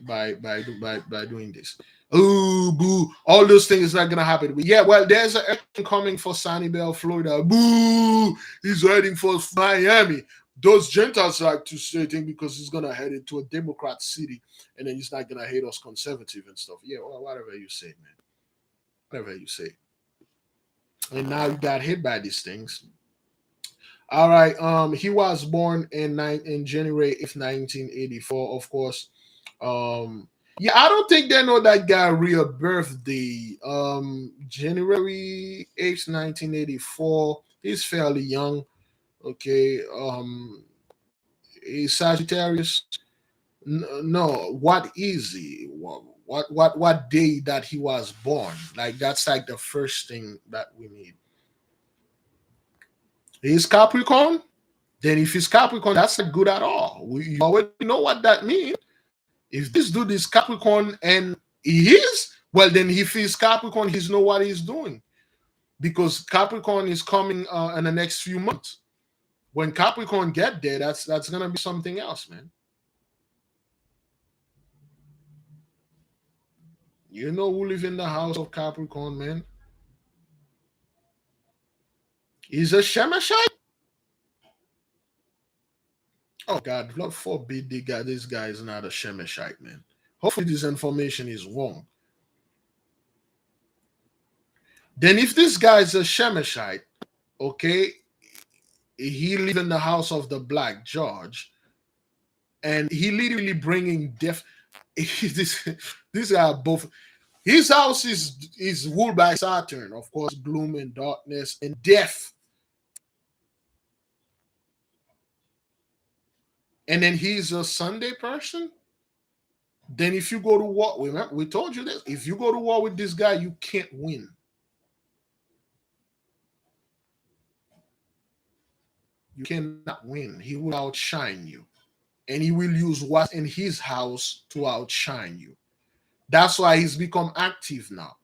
doing this. Oh, boo! All those things not gonna happen. Yeah, well, there's an action coming for Sunnyvale, Florida. Boo! He's heading for Miami. Those Gentiles like to say things because he's gonna head into a Democrat city, and then he's not gonna hate us conservative and stuff. Yeah, well, whatever you say, man. Whatever you say. And now you got hit by these things. All right. He was born in January 8th, 1984. Of course. Yeah, I don't think they know that guy real birthday. January 8th, 1984. He's fairly young. Okay. He's Sagittarius. No, what is he? What day that he was born? Like that's like the first thing that we need. He's Capricorn. Then if he's Capricorn, that's not good at all. We already know what that means. If this dude is Capricorn and he is, well, then if he's Capricorn, he's know what he's doing. Because Capricorn is coming in the next few months. When Capricorn get there, that's gonna be something else, man. You know who live in the house of Capricorn, man? He's a Shemeshite? Oh God, Lord forbid this guy is not a Shemeshite, man. Hopefully this information is wrong. Then if this guy is a Shemeshite, okay, he live in the house of the Black Judge, and he literally bringing death. These are both. His house is ruled by Saturn, of course, gloom and darkness and death. And then he's a Sunday person. Then if you go to war, remember, we told you this. If you go to war with this guy, you can't win. You cannot win. He will outshine you. And he will use what's in his house to outshine you. That's why he's become active now.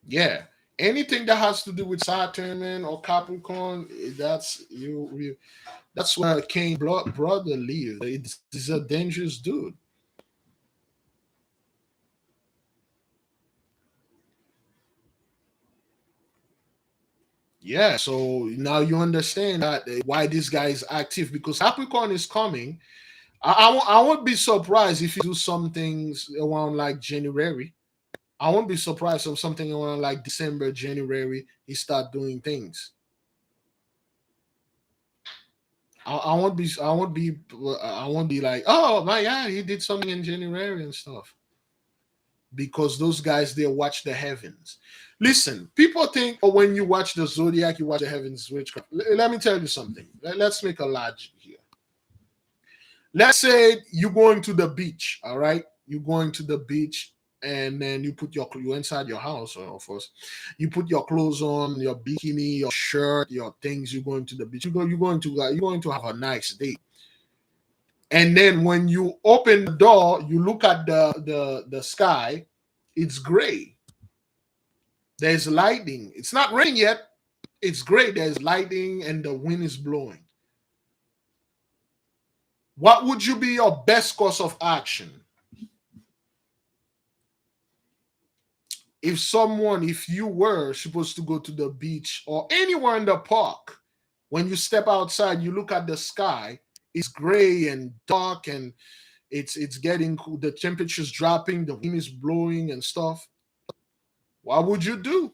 Yeah. Anything that has to do with Saturn, man, or Capricorn, that's you. That's where Cain brother lives. He's a dangerous dude. Yeah, so now you understand that why this guy is active, because Capricorn is coming. I won't be surprised if you do some things around like January. I won't be surprised if something around like December, January, he start doing things. I won't be like, oh my God, he did something in January and stuff. Because those guys, they watch the heavens. Listen, people think, oh, when you watch the zodiac, you watch the heavens witchcraft. Let me tell you something. Let's make a logic here. Let's say you're going to the beach, all right? You're going to the beach, and then you put you inside your house, of course. You put your clothes on, your bikini, your shirt, your things. You're going to the beach. You're going to have a nice day. And then when you open the door, you look at the sky. It's gray. There's lightning. It's not raining yet. It's gray. There's lightning and the wind is blowing. What would you be your best course of action? If you were supposed to go to the beach or anywhere in the park, when you step outside, you look at the sky, it's gray and dark, and it's getting cool. The temperature's dropping, the wind is blowing and stuff. What would you do?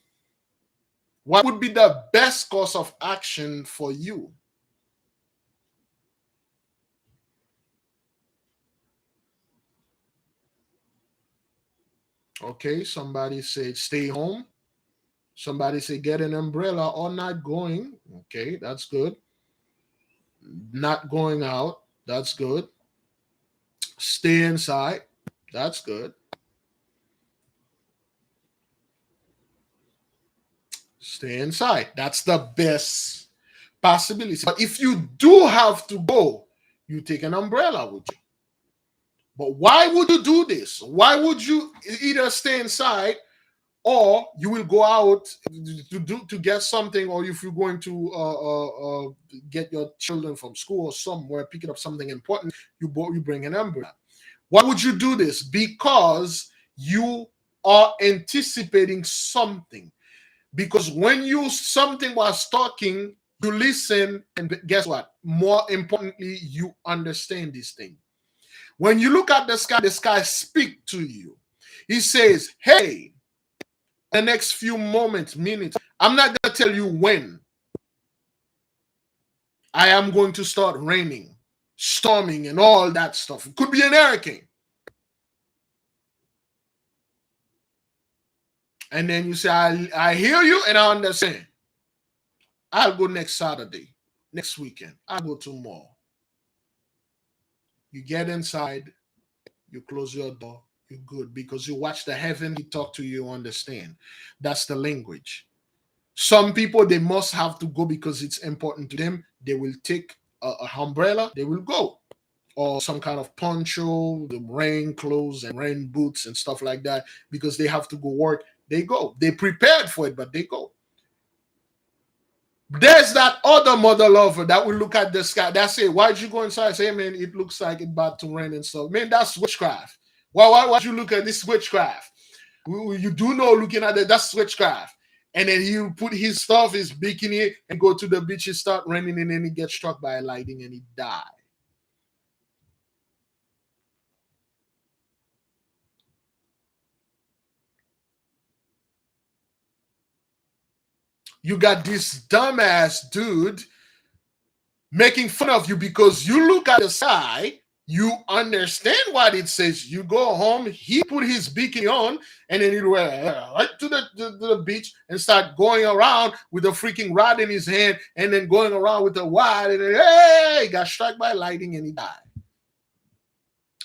What would be the best course of action for you? Okay, somebody said stay home. Somebody said get an umbrella or not going. Okay, that's good. Not going out. That's good. Stay inside. That's good. Stay inside. That's the best possibility. But if you do have to go, you take an umbrella with you. But why would you do this? Why would you either stay inside or you will go out to get something, or if you're going to get your children from school or somewhere, picking up something important, you bring an umbrella. Why would you do this? Because you are anticipating something. Because when something was talking, you listen, and guess what? More importantly, you understand this thing. When you look at the sky speak to you. He says, hey, the next few minutes, I'm not going to tell you when. I am going to start raining, storming, and all that stuff. It could be an hurricane. And then you say, I hear you and I understand. I'll go next Saturday, next weekend. I'll go tomorrow. You get inside, you close your door, you're good, because you watch the heaven, he talk to you, understand. That's the language. Some people, they must have to go because it's important to them. They will take a umbrella, they will go. Or some kind of poncho, the rain clothes and rain boots and stuff like that, because they have to go work. They go. They prepared for it, but they go. There's that other mother lover that will look at the sky. That say, why'd you go inside? Say, man, it looks like it's about to rain and stuff. Man, that's witchcraft. Why'd you look at this witchcraft? You do know, looking at that's witchcraft. And then he put his stuff, his bikini, and go to the beach and start running, and then he gets struck by lightning and he died. You got this dumbass dude making fun of you because you look at the sky, you understand what it says. You go home, he put his bikini on, and then he went right to the beach and start going around with a freaking rod in his hand, and then going around with a wad, and then, hey, he got struck by lightning and he died.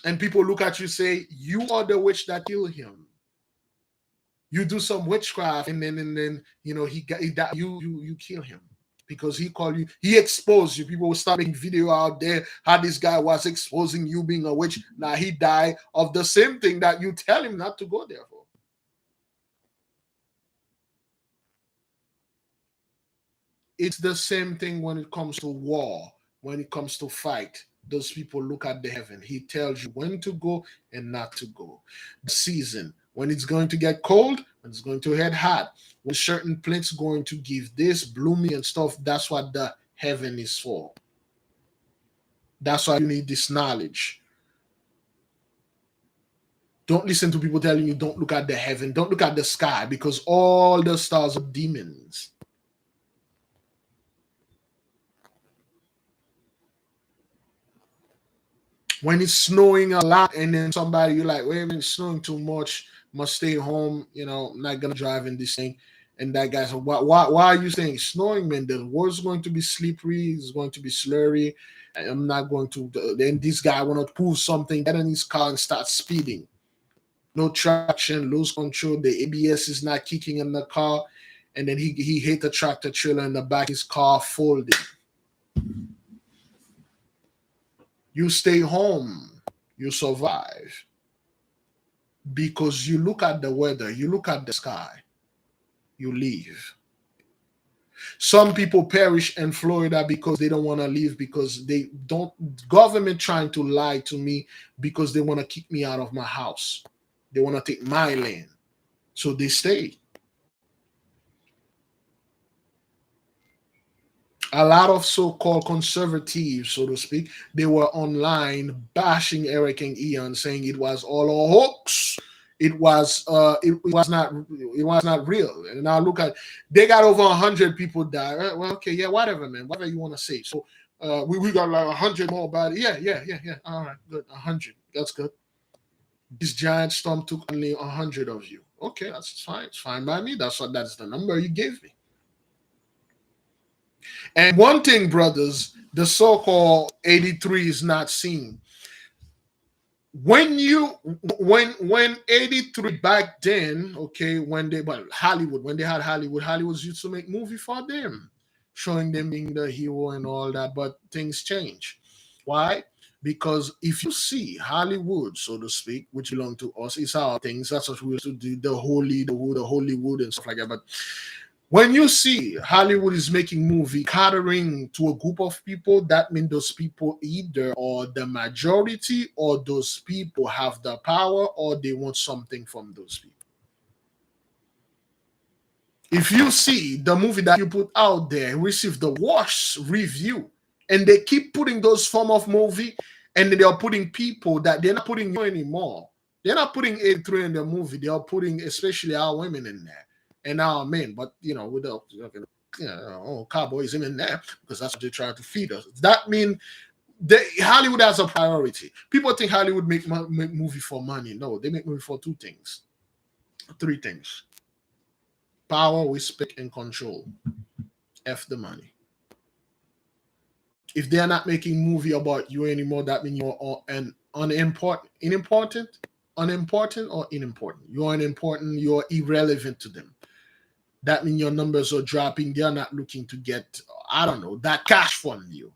And people look at you, say, you are the witch that killed him. You do some witchcraft, and then you know he died. You kill him. Because he called you, he exposed you. People will start making video out there how this guy was exposing you being a witch. Now he died of the same thing that you tell him not to go there for. It's the same thing when it comes to war, when it comes to fight. Those people look at the heaven. He tells you when to go and not to go. The season, when it's going to get cold, when it's going to get hot, when certain plants going to give this blooming and stuff, that's what the heaven is for. That's why you need this knowledge. Don't listen to people telling you don't look at the heaven, don't look at the sky, because all the stars are demons. When it's snowing a lot, and then somebody, you're like, wait a minute, it's snowing too much, must stay home, you know, I'm not gonna drive in this thing. And that guy said, why are you saying it's snowing, man? The road's going to be slippery, it's going to be slurry. I'm not going to. Then this guy want to prove something, get in his car and start speeding. No traction, lose control, the ABS is not kicking in the car, and then he hit the tractor trailer in the back, his car folded. You stay home, you survive. Because you look at the weather, you look at the sky, you leave. Some people perish in Florida because they don't want to leave, because they don't, government trying to lie to me because they want to kick me out of my house. They want to take my land. So they stay. A lot of so-called conservatives, so to speak, they were online bashing Eric and Ian, saying it was all a hoax. It was not real. And now look at, they got over 100 people die. Well, okay, yeah, whatever, man, whatever you want to say. So we got like 100 more about it. Yeah. All right, good, 100. That's good. This giant storm took only 100 of you. Okay, that's fine. It's fine by me. That's the number you gave me. And one thing, brothers, the so-called 83 is not seen. When 83 back then, okay, when they had Hollywood used to make movie for them, showing them being the hero and all that, but things change. Why? Because if you see Hollywood, so to speak, which belong to us, it's our things. That's what we used to do, the Hollywood and stuff like that. But when you see Hollywood is making movie catering to a group of people, that means those people either are the majority, or those people have the power, or they want something from those people. If you see the movie that you put out there receive the worst review, and they keep putting those form of movie, and they are putting people that they're not putting you anymore. They're not putting 83 in the movie. They are putting especially our women in there. And our men, but you know, with the cowboys in there, because that's what they're trying to feed us. That means Hollywood has a priority. People think Hollywood make movie for money. No, they make movie for three things: power, respect, and control. F the money. If they're not making movie about you anymore, that means you're an unimportant or unimportant. You're unimportant. You're irrelevant to them. That means your numbers are dropping. They're not looking to get, I don't know, that cash from you.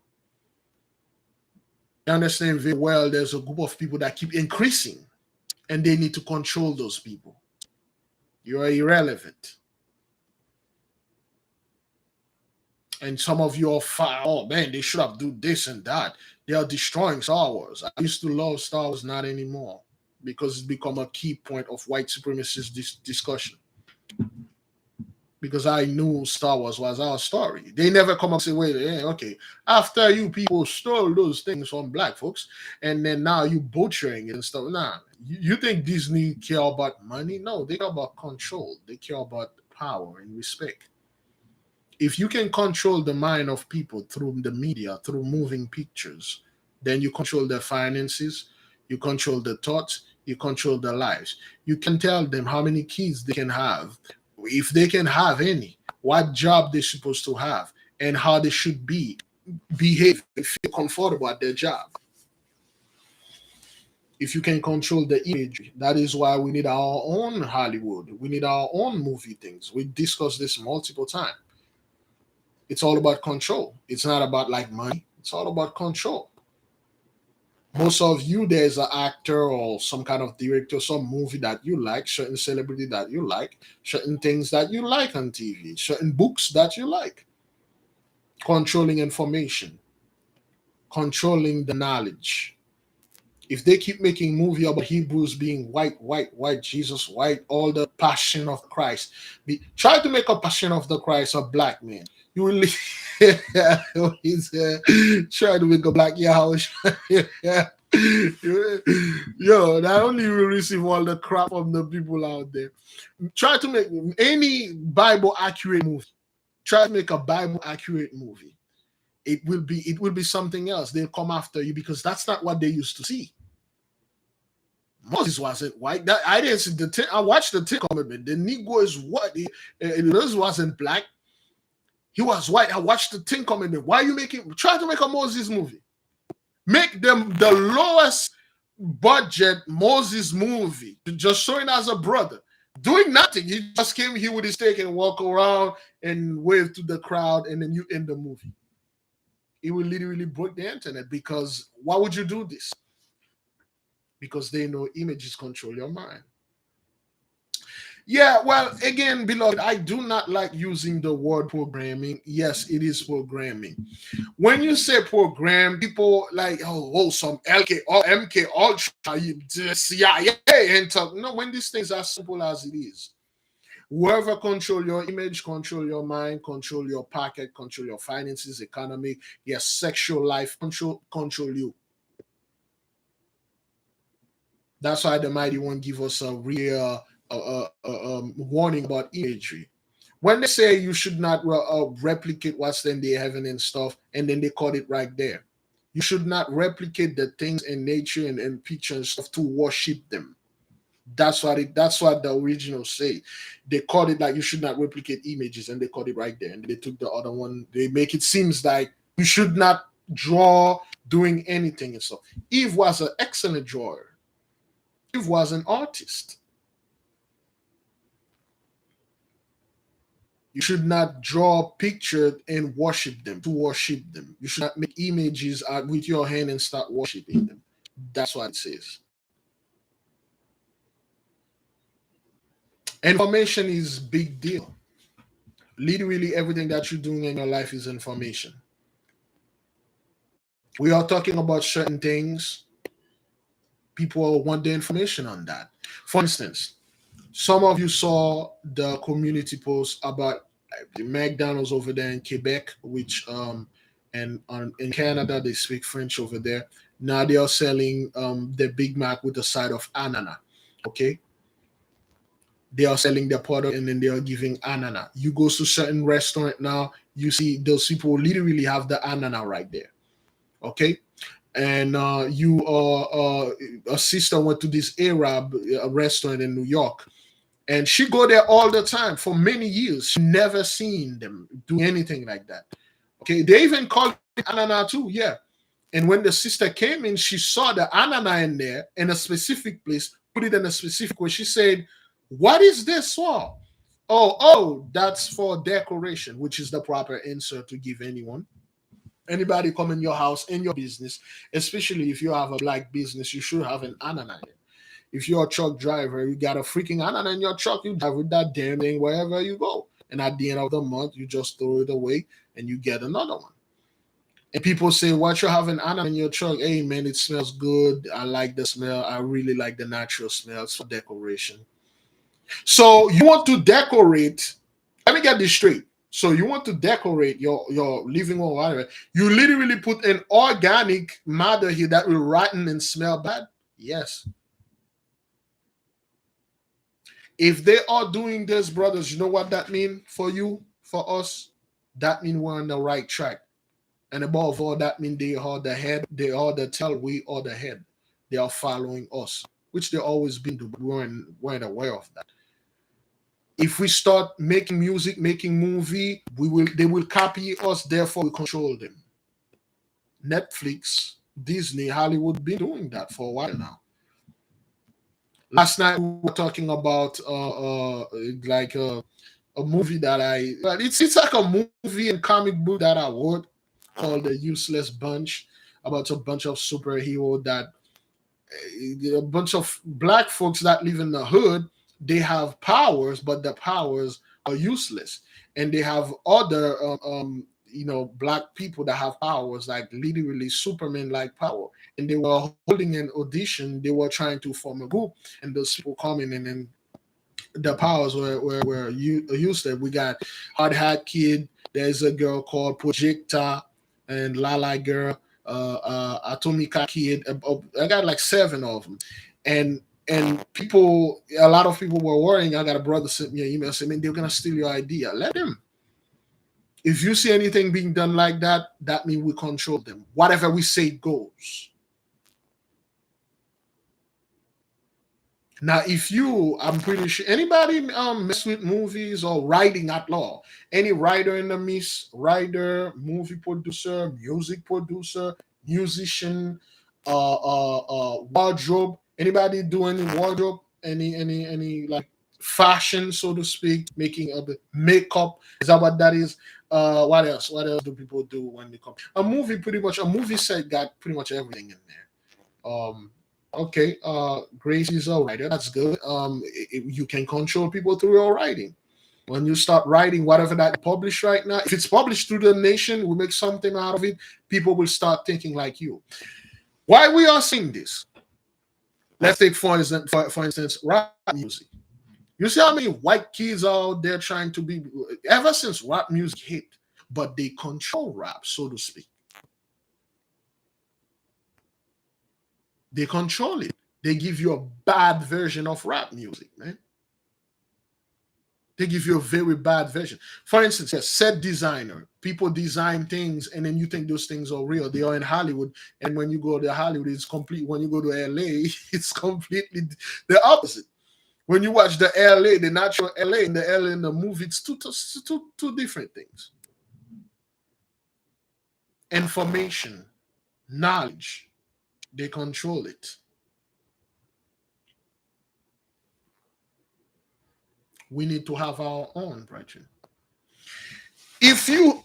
You understand very well there's a group of people that keep increasing, and they need to control those people. You are irrelevant. And some of you are oh man, they should have done this and that. They are destroying Star Wars. I used to love Star Wars, not anymore. because it's become a key point of white supremacist discussion. Because I knew Star Wars was our story. They never come up and say, wait, okay, after you people stole those things from black folks, and then now you butchering it and stuff. Nah, you think Disney care about money? No, they care about control. They care about power and respect. If you can control the mind of people through the media, through moving pictures, then you control their finances, you control the thoughts, you control their lives. You can tell them how many kids they can have, if they can have any, what job they're supposed to have, and how they should behave and feel comfortable at their job. If you can control the imagery, that is why we need our own Hollywood. We need our own movie things. We discussed this multiple times. It's all about control. It's not about like money. It's all about control. Most of you, there's an actor or some kind of director, some movie that you like, certain celebrity that you like, certain things that you like on TV, certain books that you like. Controlling information, controlling the knowledge. If they keep making movie about Hebrews being white, Jesus white, all the passion of Christ, try to make a passion of the Christ a black man. You will try to make a black Yahweh. Yo, not only will receive all the crap from the people out there. Try to make any Bible accurate movie. Try to make a Bible accurate movie. It will be something else. They'll come after you because that's not what they used to see. Moses wasn't white. I didn't see I watched the Ten Commandments. The Negro is what? Moses wasn't black. He was white. I watched the Ten Commandments. Why are you try to make a Moses movie? Make them the lowest budget Moses movie, just showing as a brother, doing nothing. He just came here with his stick and walk around and wave to the crowd, and then you end the movie. It will literally break the internet because why would you do this? Because they know images control your mind. Yeah, well, again, beloved, I do not like using the word programming. Yes, it is programming. When you say program, people like, some LK, MK, Ultra, CIA, and talk. No, when these things are simple as it is. Whoever control your image, control your mind, control your pocket, control your finances, economy, your sexual life, control you. That's why the Mighty One give us a real warning about imagery. When they say you should not replicate what's in the heaven and stuff, and then they call it right there. You should not replicate the things in nature and picture and stuff to worship them. That's what the originals say. They called it like you should not replicate images, and they called it right there. And they took the other one. They make it seems like you should not draw doing anything and stuff. Eve was an excellent drawer. Eve was an artist. You should not draw pictures and worship them, to worship them. You should not make images with your hand and start worshiping them. That's what it says. Information is big deal. Literally everything that you're doing in your life is information. We are talking about certain things. People want the information on that. For instance, some of you saw the community post about the McDonald's over there in Quebec, which in Canada they speak French over there. Now they are selling the Big Mac with a side of ananas. Okay, they are selling their product and then they are giving ananas. You go to certain restaurant now, you see those people literally have the ananas right there. Okay. And a sister went to this Arab restaurant in New York, and she go there all the time for many years. She never seen them do anything like that. Okay, they even called it ananas too. Yeah, and when the sister came in, she saw the ananas in there in a specific place, put it in a specific way. She said, "What is this for?" Oh, that's for decoration, which is the proper answer to give anyone. Anybody come in your house, in your business, especially if you have a black business, you should have an ananas. If you're a truck driver, you got a freaking ananas in your truck, you drive with that damn thing wherever you go. And at the end of the month, you just throw it away and you get another one. And people say, what you have an animal in your truck? Hey man, it smells good. I like the smell. I really like the natural smells for decoration. So you want to decorate. Let me get this straight. So you want to decorate your living room, whatever. You literally put an organic matter here that will rotten and smell bad. Yes. If they are doing this, brothers, you know what that mean for you, for us? That mean we're on the right track. And above all, that means they are the head, they are the tail, we are the head. They are following us, which they always been doing. We weren't aware of that. If we start making music, making movie, they will copy us, therefore we control them. Netflix, Disney, Hollywood been doing that for a while now. Last night we were talking about like a movie that it's like a movie and comic book that I wrote called The Useless Bunch, about a bunch of superhero that a bunch of black folks that live in the hood. They have powers, but the powers are useless, and they have other black people that have powers, like literally Superman like power. And they were holding an audition. They were trying to form a group, and those people coming in, and the powers were useless. We got Hard Hat Kid. There's a girl called Projecta and Lala Girl, Atomica Kid. I got like 7 of them, and people, a lot of people were worrying. I got a brother sent me an email saying, "Man, they're gonna steal your idea." Let them. If you see anything being done like that, that means we control them. Whatever we say goes. Now, I'm pretty sure anybody mess with movies or writing at law. Any writer in the mix, writer, movie producer, music producer, musician, wardrobe. Anybody doing wardrobe? Any like fashion, so to speak, making of the makeup? Is that what that is? What else? What else do people do when they come? A movie, pretty much. A movie set got pretty much everything in there. Okay, Grace is a writer. That's good. You can control people through your writing. When you start writing whatever that you publish right now, if it's published through the nation, we make something out of it, people will start thinking like you. Why we are seeing this? Let's take for instance, rap music. You see how many white kids are out there trying to be, ever since rap music hit, but they control rap, so to speak. They control it. They give you a bad version of rap music, man. They give you a very bad version. For instance, a set designer. People design things, and then you think those things are real. They are in Hollywood, and when you go to Hollywood, it's complete. When you go to LA, it's completely the opposite. When you watch the LA, the natural LA, and the LA in the movie, it's two different things. Information, knowledge, they control it. We need to have our own, brethren. If you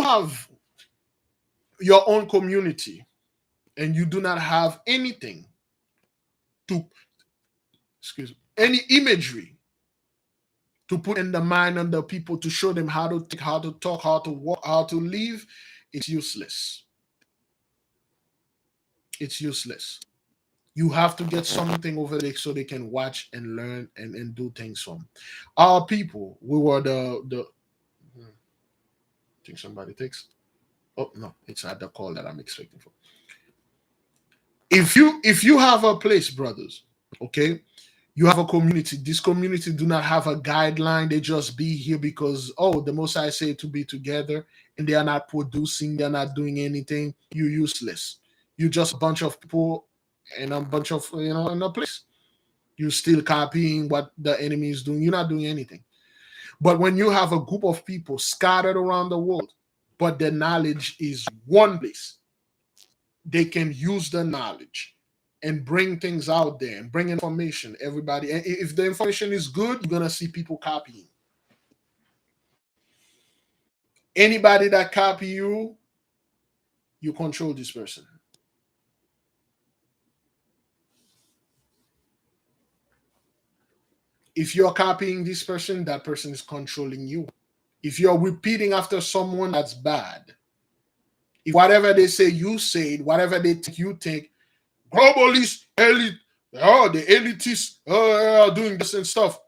have your own community and you do not have anything to, any imagery to put in the mind of the people to show them how to think, how to talk, how to walk, how to live, it's useless. It's useless. You have to get something over there so they can watch and learn and do things from. Our people, we were the I think somebody takes. Oh no, it's not the call that I'm expecting for. If you have a place, brothers, okay, you have a community. This community do not have a guideline. They just be here because the Most High say to be together, and they are not producing. They're not doing anything. You're useless. You're just a bunch of people and a bunch of in a place. You're still copying what the enemy is doing. You're not doing anything. But when you have a group of people scattered around the world, but their knowledge is one place, they can use the knowledge and bring things out there and bring information. Everybody, and if the information is good, you're gonna see people copying. Anybody that copy you, you control this person. If you're copying this person, that person is controlling you. If you're repeating after someone, that's bad. If whatever they say, you say it. Whatever they think, you think. Globalist, elite, the elitists are doing this and stuff.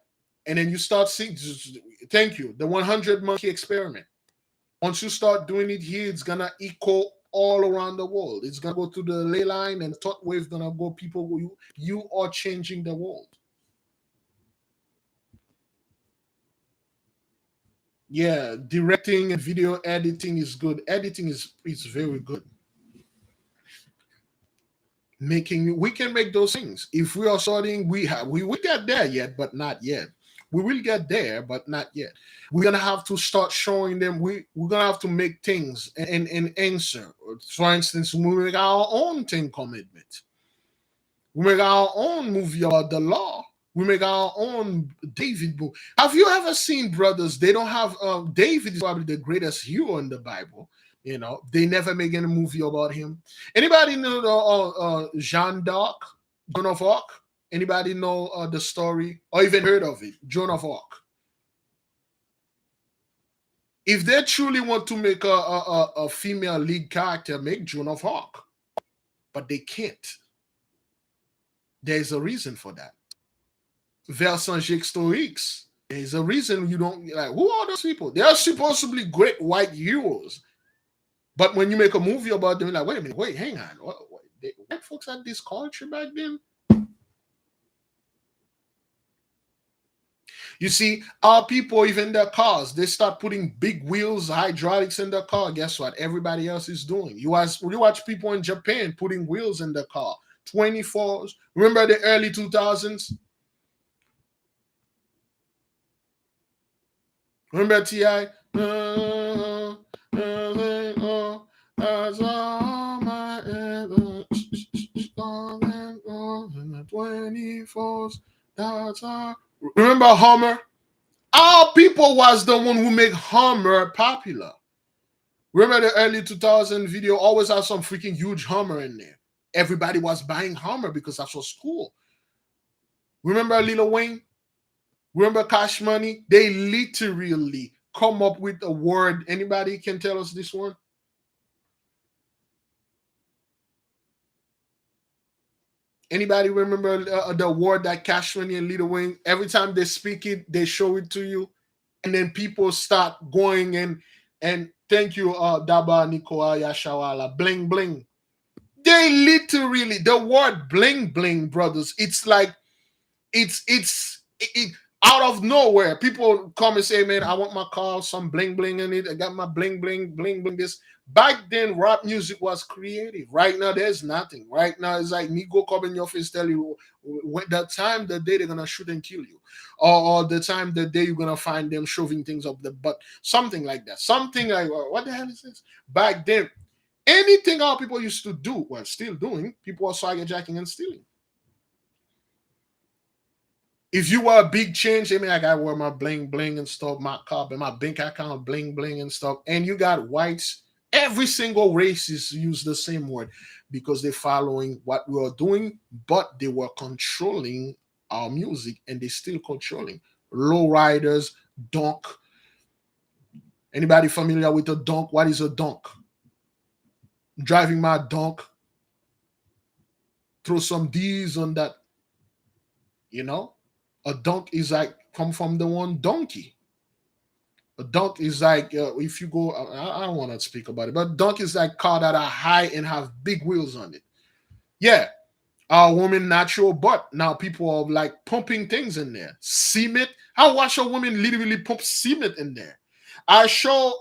And then you start seeing, thank you, the 100 monkey experiment. Once you start doing it here, it's going to echo all around the world. It's going to go to the ley line, and thought wave going to go. People, you are changing the world. Yeah, directing and video editing is good. Editing is very good. We can make those things. If we are starting, we will get there yet, but not yet. We will get there, but not yet. We're gonna have to start showing them. We're gonna have to make things and answer. For instance, we make our own 10 Commandments. We make our own movie about the law. We make our own David book. Have you ever seen, brothers? They don't have David is probably the greatest hero in the Bible. You know, they never make any movie about him. Anybody know Jeanne d'Arc, Joan of Arc? Anybody know the story or even heard of it, Joan of Arc? If they truly want to make a female lead character, make Joan of Arc, but they can't. There's a reason for that. Versailles historiques. There's a reason you don't like. Who are those people? They are supposed to be great white heroes, but when you make a movie about them, you're like, wait a minute, wait, hang on. White folks had this culture back then. You see, our people, even their cars, they start putting big wheels, hydraulics in their car. Guess what? Everybody else is doing. You watch people in Japan putting wheels in their car. 24s. Remember the early 2000s? Remember T.I.? 24s. Remember Hummer? Our people was the one who made Hummer popular. Remember the early 2000 video always had some freaking huge Hummer in there. Everybody was buying Hummer because that's what's cool. Remember Lil Wayne? Remember Cash Money? They literally come up with a word. Anybody can tell us this one? Anybody remember the word that Cash Money and Lil Wayne, every time they speak it, they show it to you, and then people start going and thank you, Daba Nikoa Yashawala, bling bling. They literally, the word bling bling, brothers, it's like it's out of nowhere. People come and say, man, I want my car, some bling bling in it. I got my bling bling this. Back then, rap music was creative. Right now, there's nothing. Right now, it's like Nigo come in your face, tell you when the time, the day they're gonna shoot and kill you, or the time, the day you're gonna find them shoving things up the butt, something like that. Something like, what the hell is this? Back then, anything our people used to do, well, still doing, people are swaggerjacking and stealing. If you were a big change, I mean, I got to wear my bling bling and stuff, my car and my bank account bling bling and stuff, and you got whites. Every single race is use the same word because they're following what we are doing, but they were controlling our music and they're still controlling. Lowriders, donk. Anybody familiar with a donk? What is a donk? Driving my donk. Throw some D's on that. You know? A donk is like, come from the one donkey. A dunk is like, if you go, I don't want to speak about it, but dunk is like car that are high and have big wheels on it. Yeah, our woman natural butt. Now people are like pumping things in there. Cement. I watch a woman literally pump cement in there. I saw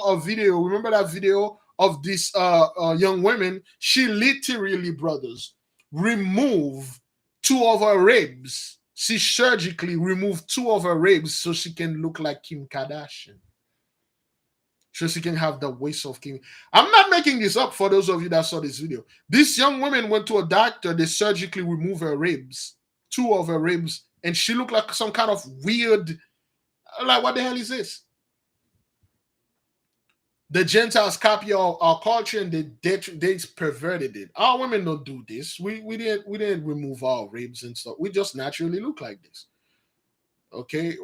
a video. Remember that video of this young woman? She literally, brothers, removed 2 of her ribs. She surgically removed 2 of her ribs so she can look like Kim Kardashian. So she can have the waist of Kim. I'm not making this up for those of you that saw this video. This young woman went to a doctor. They surgically removed her ribs, 2 of her ribs, and she looked like some kind of weird, like, what the hell is this? The Gentiles copy our culture and they perverted it. Our women don't do this. We didn't remove our ribs and stuff. We just naturally look like this. Okay,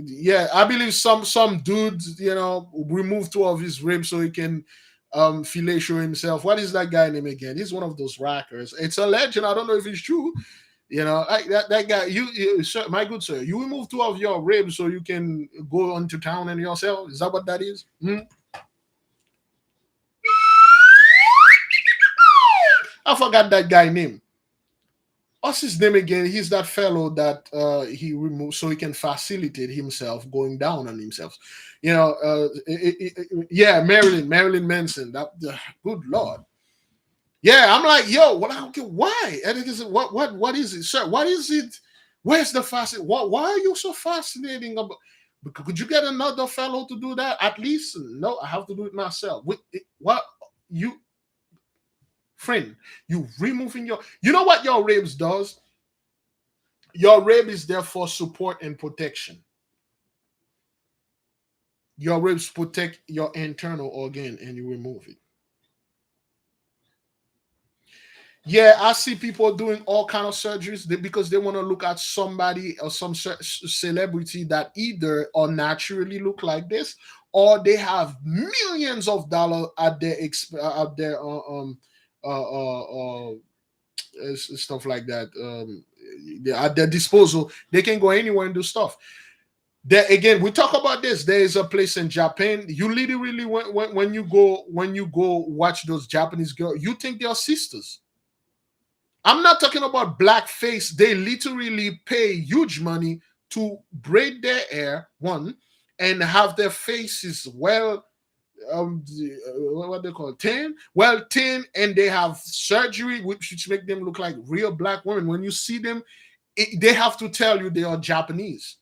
yeah, I believe some dudes, you know, remove 2 of his ribs so he can fellatio himself. What is that guy name again? He's one of those rackers. It's a legend. I don't know if it's true. You know, that guy. You sir, my good sir, you remove 2 of your ribs so you can go onto town and yourself. Is that what that is? I forgot that guy name. What's his name again? He's that fellow that he removed so he can facilitate himself going down on himself. You know, yeah, Marilyn Manson. That good Lord. Yeah, I'm like, yo, well, okay, why? And it is what is it, sir? What is it? Where's the fascinating? Why are you so fascinating about? Could you get another fellow to do that? At least, no, I have to do it myself. What you, friend? You removing your? You know what your ribs does? Your rib is there for support and protection. Your ribs protect your internal organ, and you remove it. Yeah, I see people doing all kind of surgeries because they want to look at somebody or some celebrity that either or naturally look like this, or they have millions of dollars at their stuff like that at their disposal. They can go anywhere and do stuff. There again, we talk about this. There is a place in Japan. You literally when you go watch those Japanese girls, you think they are sisters. I'm not talking about blackface. They literally pay huge money to braid their hair, one, and have their faces what they call tan, and they have surgery which make them look like real black women. When you see them, they have to tell you they are Japanese.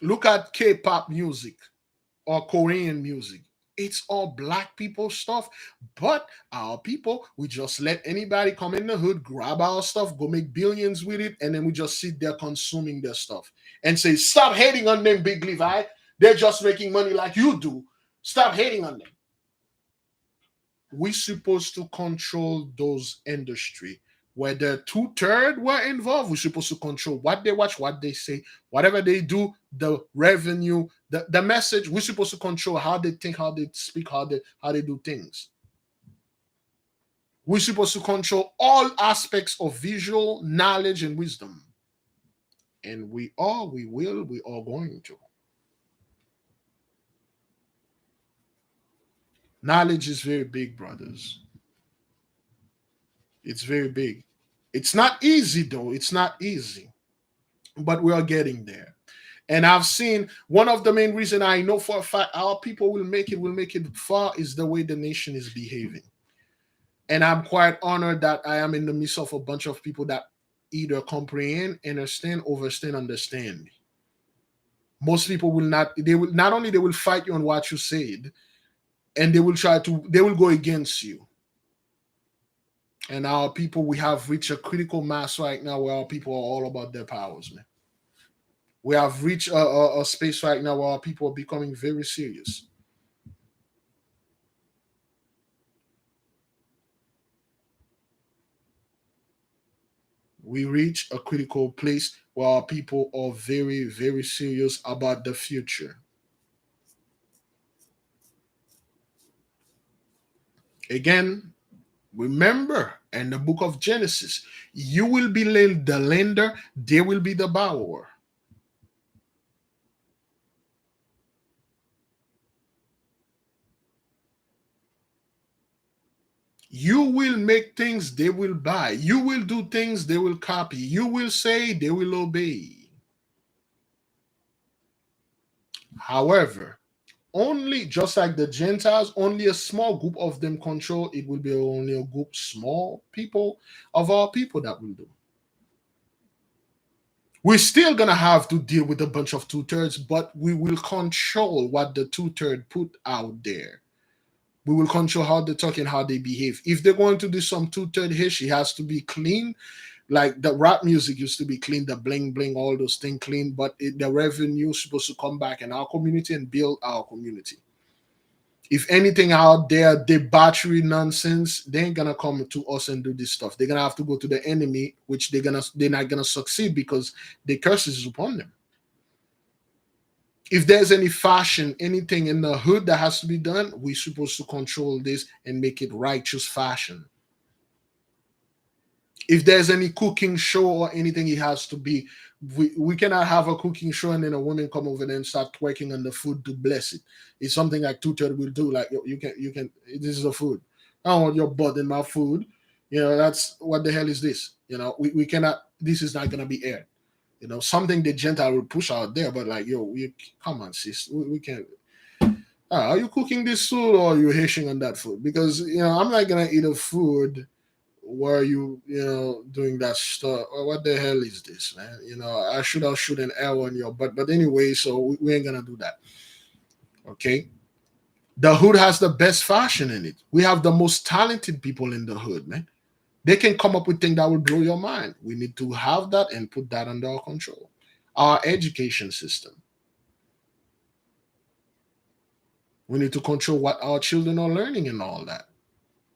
Look at K-pop music or Korean music. It's all black people stuff, but our people, we just let anybody come in the hood, grab our stuff, go make billions with it, and then we just sit there consuming their stuff and say, stop hating on them, Big Levi. They're just making money like you do. Stop hating on them. We're supposed to control those industry. Whether 2/3 were involved, we're supposed to control what they watch, what they say, whatever they do, the revenue, the message. We're supposed to control how they think, how they speak, how they do things. We're supposed to control all aspects of visual knowledge and wisdom. And we are going to. Knowledge is very big, brothers. It's very big. It's not easy, though. It's not easy. But we are getting there. And I've seen one of the main reasons I know for a fact our people will make it far is the way the nation is behaving. And I'm quite honored that I am in the midst of a bunch of people that either comprehend, understand, overstand, understand me. Most people will not, they will fight you on what you said, and they will go against you. And our people, we have reached a critical mass right now where our people are all about their powers, man. We have reached a space right now where our people are becoming very serious. We reach a critical place where our people are very, very serious about the future. Again, remember, in the book of Genesis, you will be the lender, they will be the borrower. You will make things, they will buy. You will do things, they will copy. You will say, they will obey. However, only, just like the Gentiles, only a small group of them control. It will be only a group, small people of our people that will do. We're still going to have to deal with a bunch of 2/3, but we will control what the 2/3 put out there. We will control how they talk and how they behave. If they're going to do some 2/3 hish, it has to be clean. Like the rap music used to be clean, the bling bling, all those things clean, but the revenue is supposed to come back in our community and build our community. If anything out there, debauchery nonsense, they ain't gonna come to us and do this stuff. They're gonna have to go to the enemy, which they're not gonna succeed because the curse is upon them. If there's any fashion, anything in the hood that has to be done, we're supposed to control this and make it righteous fashion. If there's any cooking show or anything, it has to be. We cannot have a cooking show and then a woman come over there and start twerking on the food to bless it. It's something like 2/3 will do. Like you can. This is a food. I don't want your butt in my food. That's what the hell is this? We cannot. This is not gonna be aired. Something the Gentile will push out there, but like come on, sis, we can't. Are you cooking this food or are you hashing on that food? Because I'm not gonna eat a food where you doing that stuff. What the hell is this, man? I should have shoot an arrow in your butt, but anyway, so we ain't gonna do that. Okay, the hood has the best fashion in it. We have the most talented people in the hood, man. They can come up with things that will blow your mind. We need to have that and put that under our control. Our education system. We need to control what our children are learning and all that.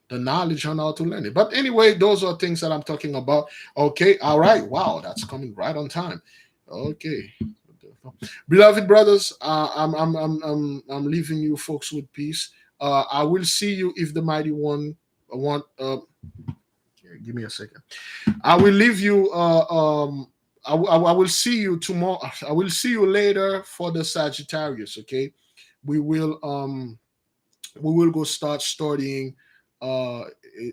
The knowledge on how to learn it. But anyway, those are things that I'm talking about. Okay, all right. Wow, that's coming right on time. Okay, beloved brothers, I'm leaving you folks with peace. I will see you if the mighty one want. Give me a second. I will leave you. I will see you tomorrow. I will see you later for the Sagittarius. Okay, we will go start studying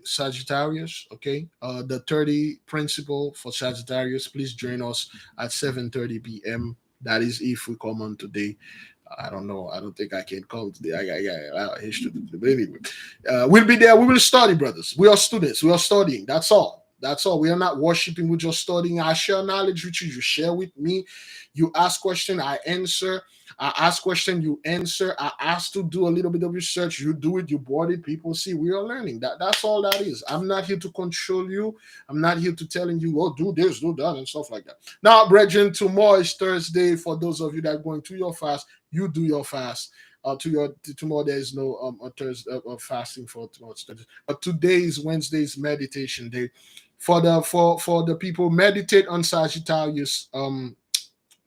Sagittarius. Okay, the 30 principle for Sagittarius. Please join us at 7:30 p.m. That is if we come on today. I don't know. I don't think I can come today. I history. But anyway, we'll be there. We will study, brothers. We are students. We are studying. That's all. That's all. We are not worshiping. We're just studying. I share knowledge with you. You share with me. You ask question, I answer. I ask question, you answer. I ask to do a little bit of research. You do it. You board it. People see. We are learning. That's all that is. I'm not here to control you. I'm not here to telling you, oh, do this, do that, and stuff like that. Now, brethren, tomorrow is Thursday. For those of you that are going to your fast, you do your fast. Tomorrow there is no Thursday fasting for tomorrow. But today is Wednesday's meditation day. For the people, meditate on Sagittarius.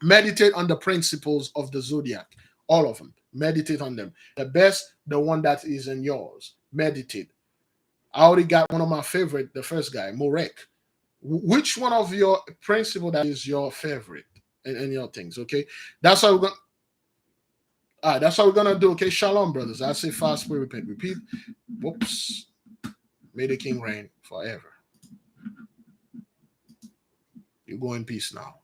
Meditate on the principles of the zodiac, all of them. Meditate on them. The best, the one that is in yours. Meditate. I already got one of my favorite. The first guy, Morek. Which one of your principle that is your favorite and your things? Okay, that's how we're going. That's how we're gonna do. Okay, shalom, brothers. I say fast, pray, repent, repeat. Whoops. May the King reign forever. You go in peace now.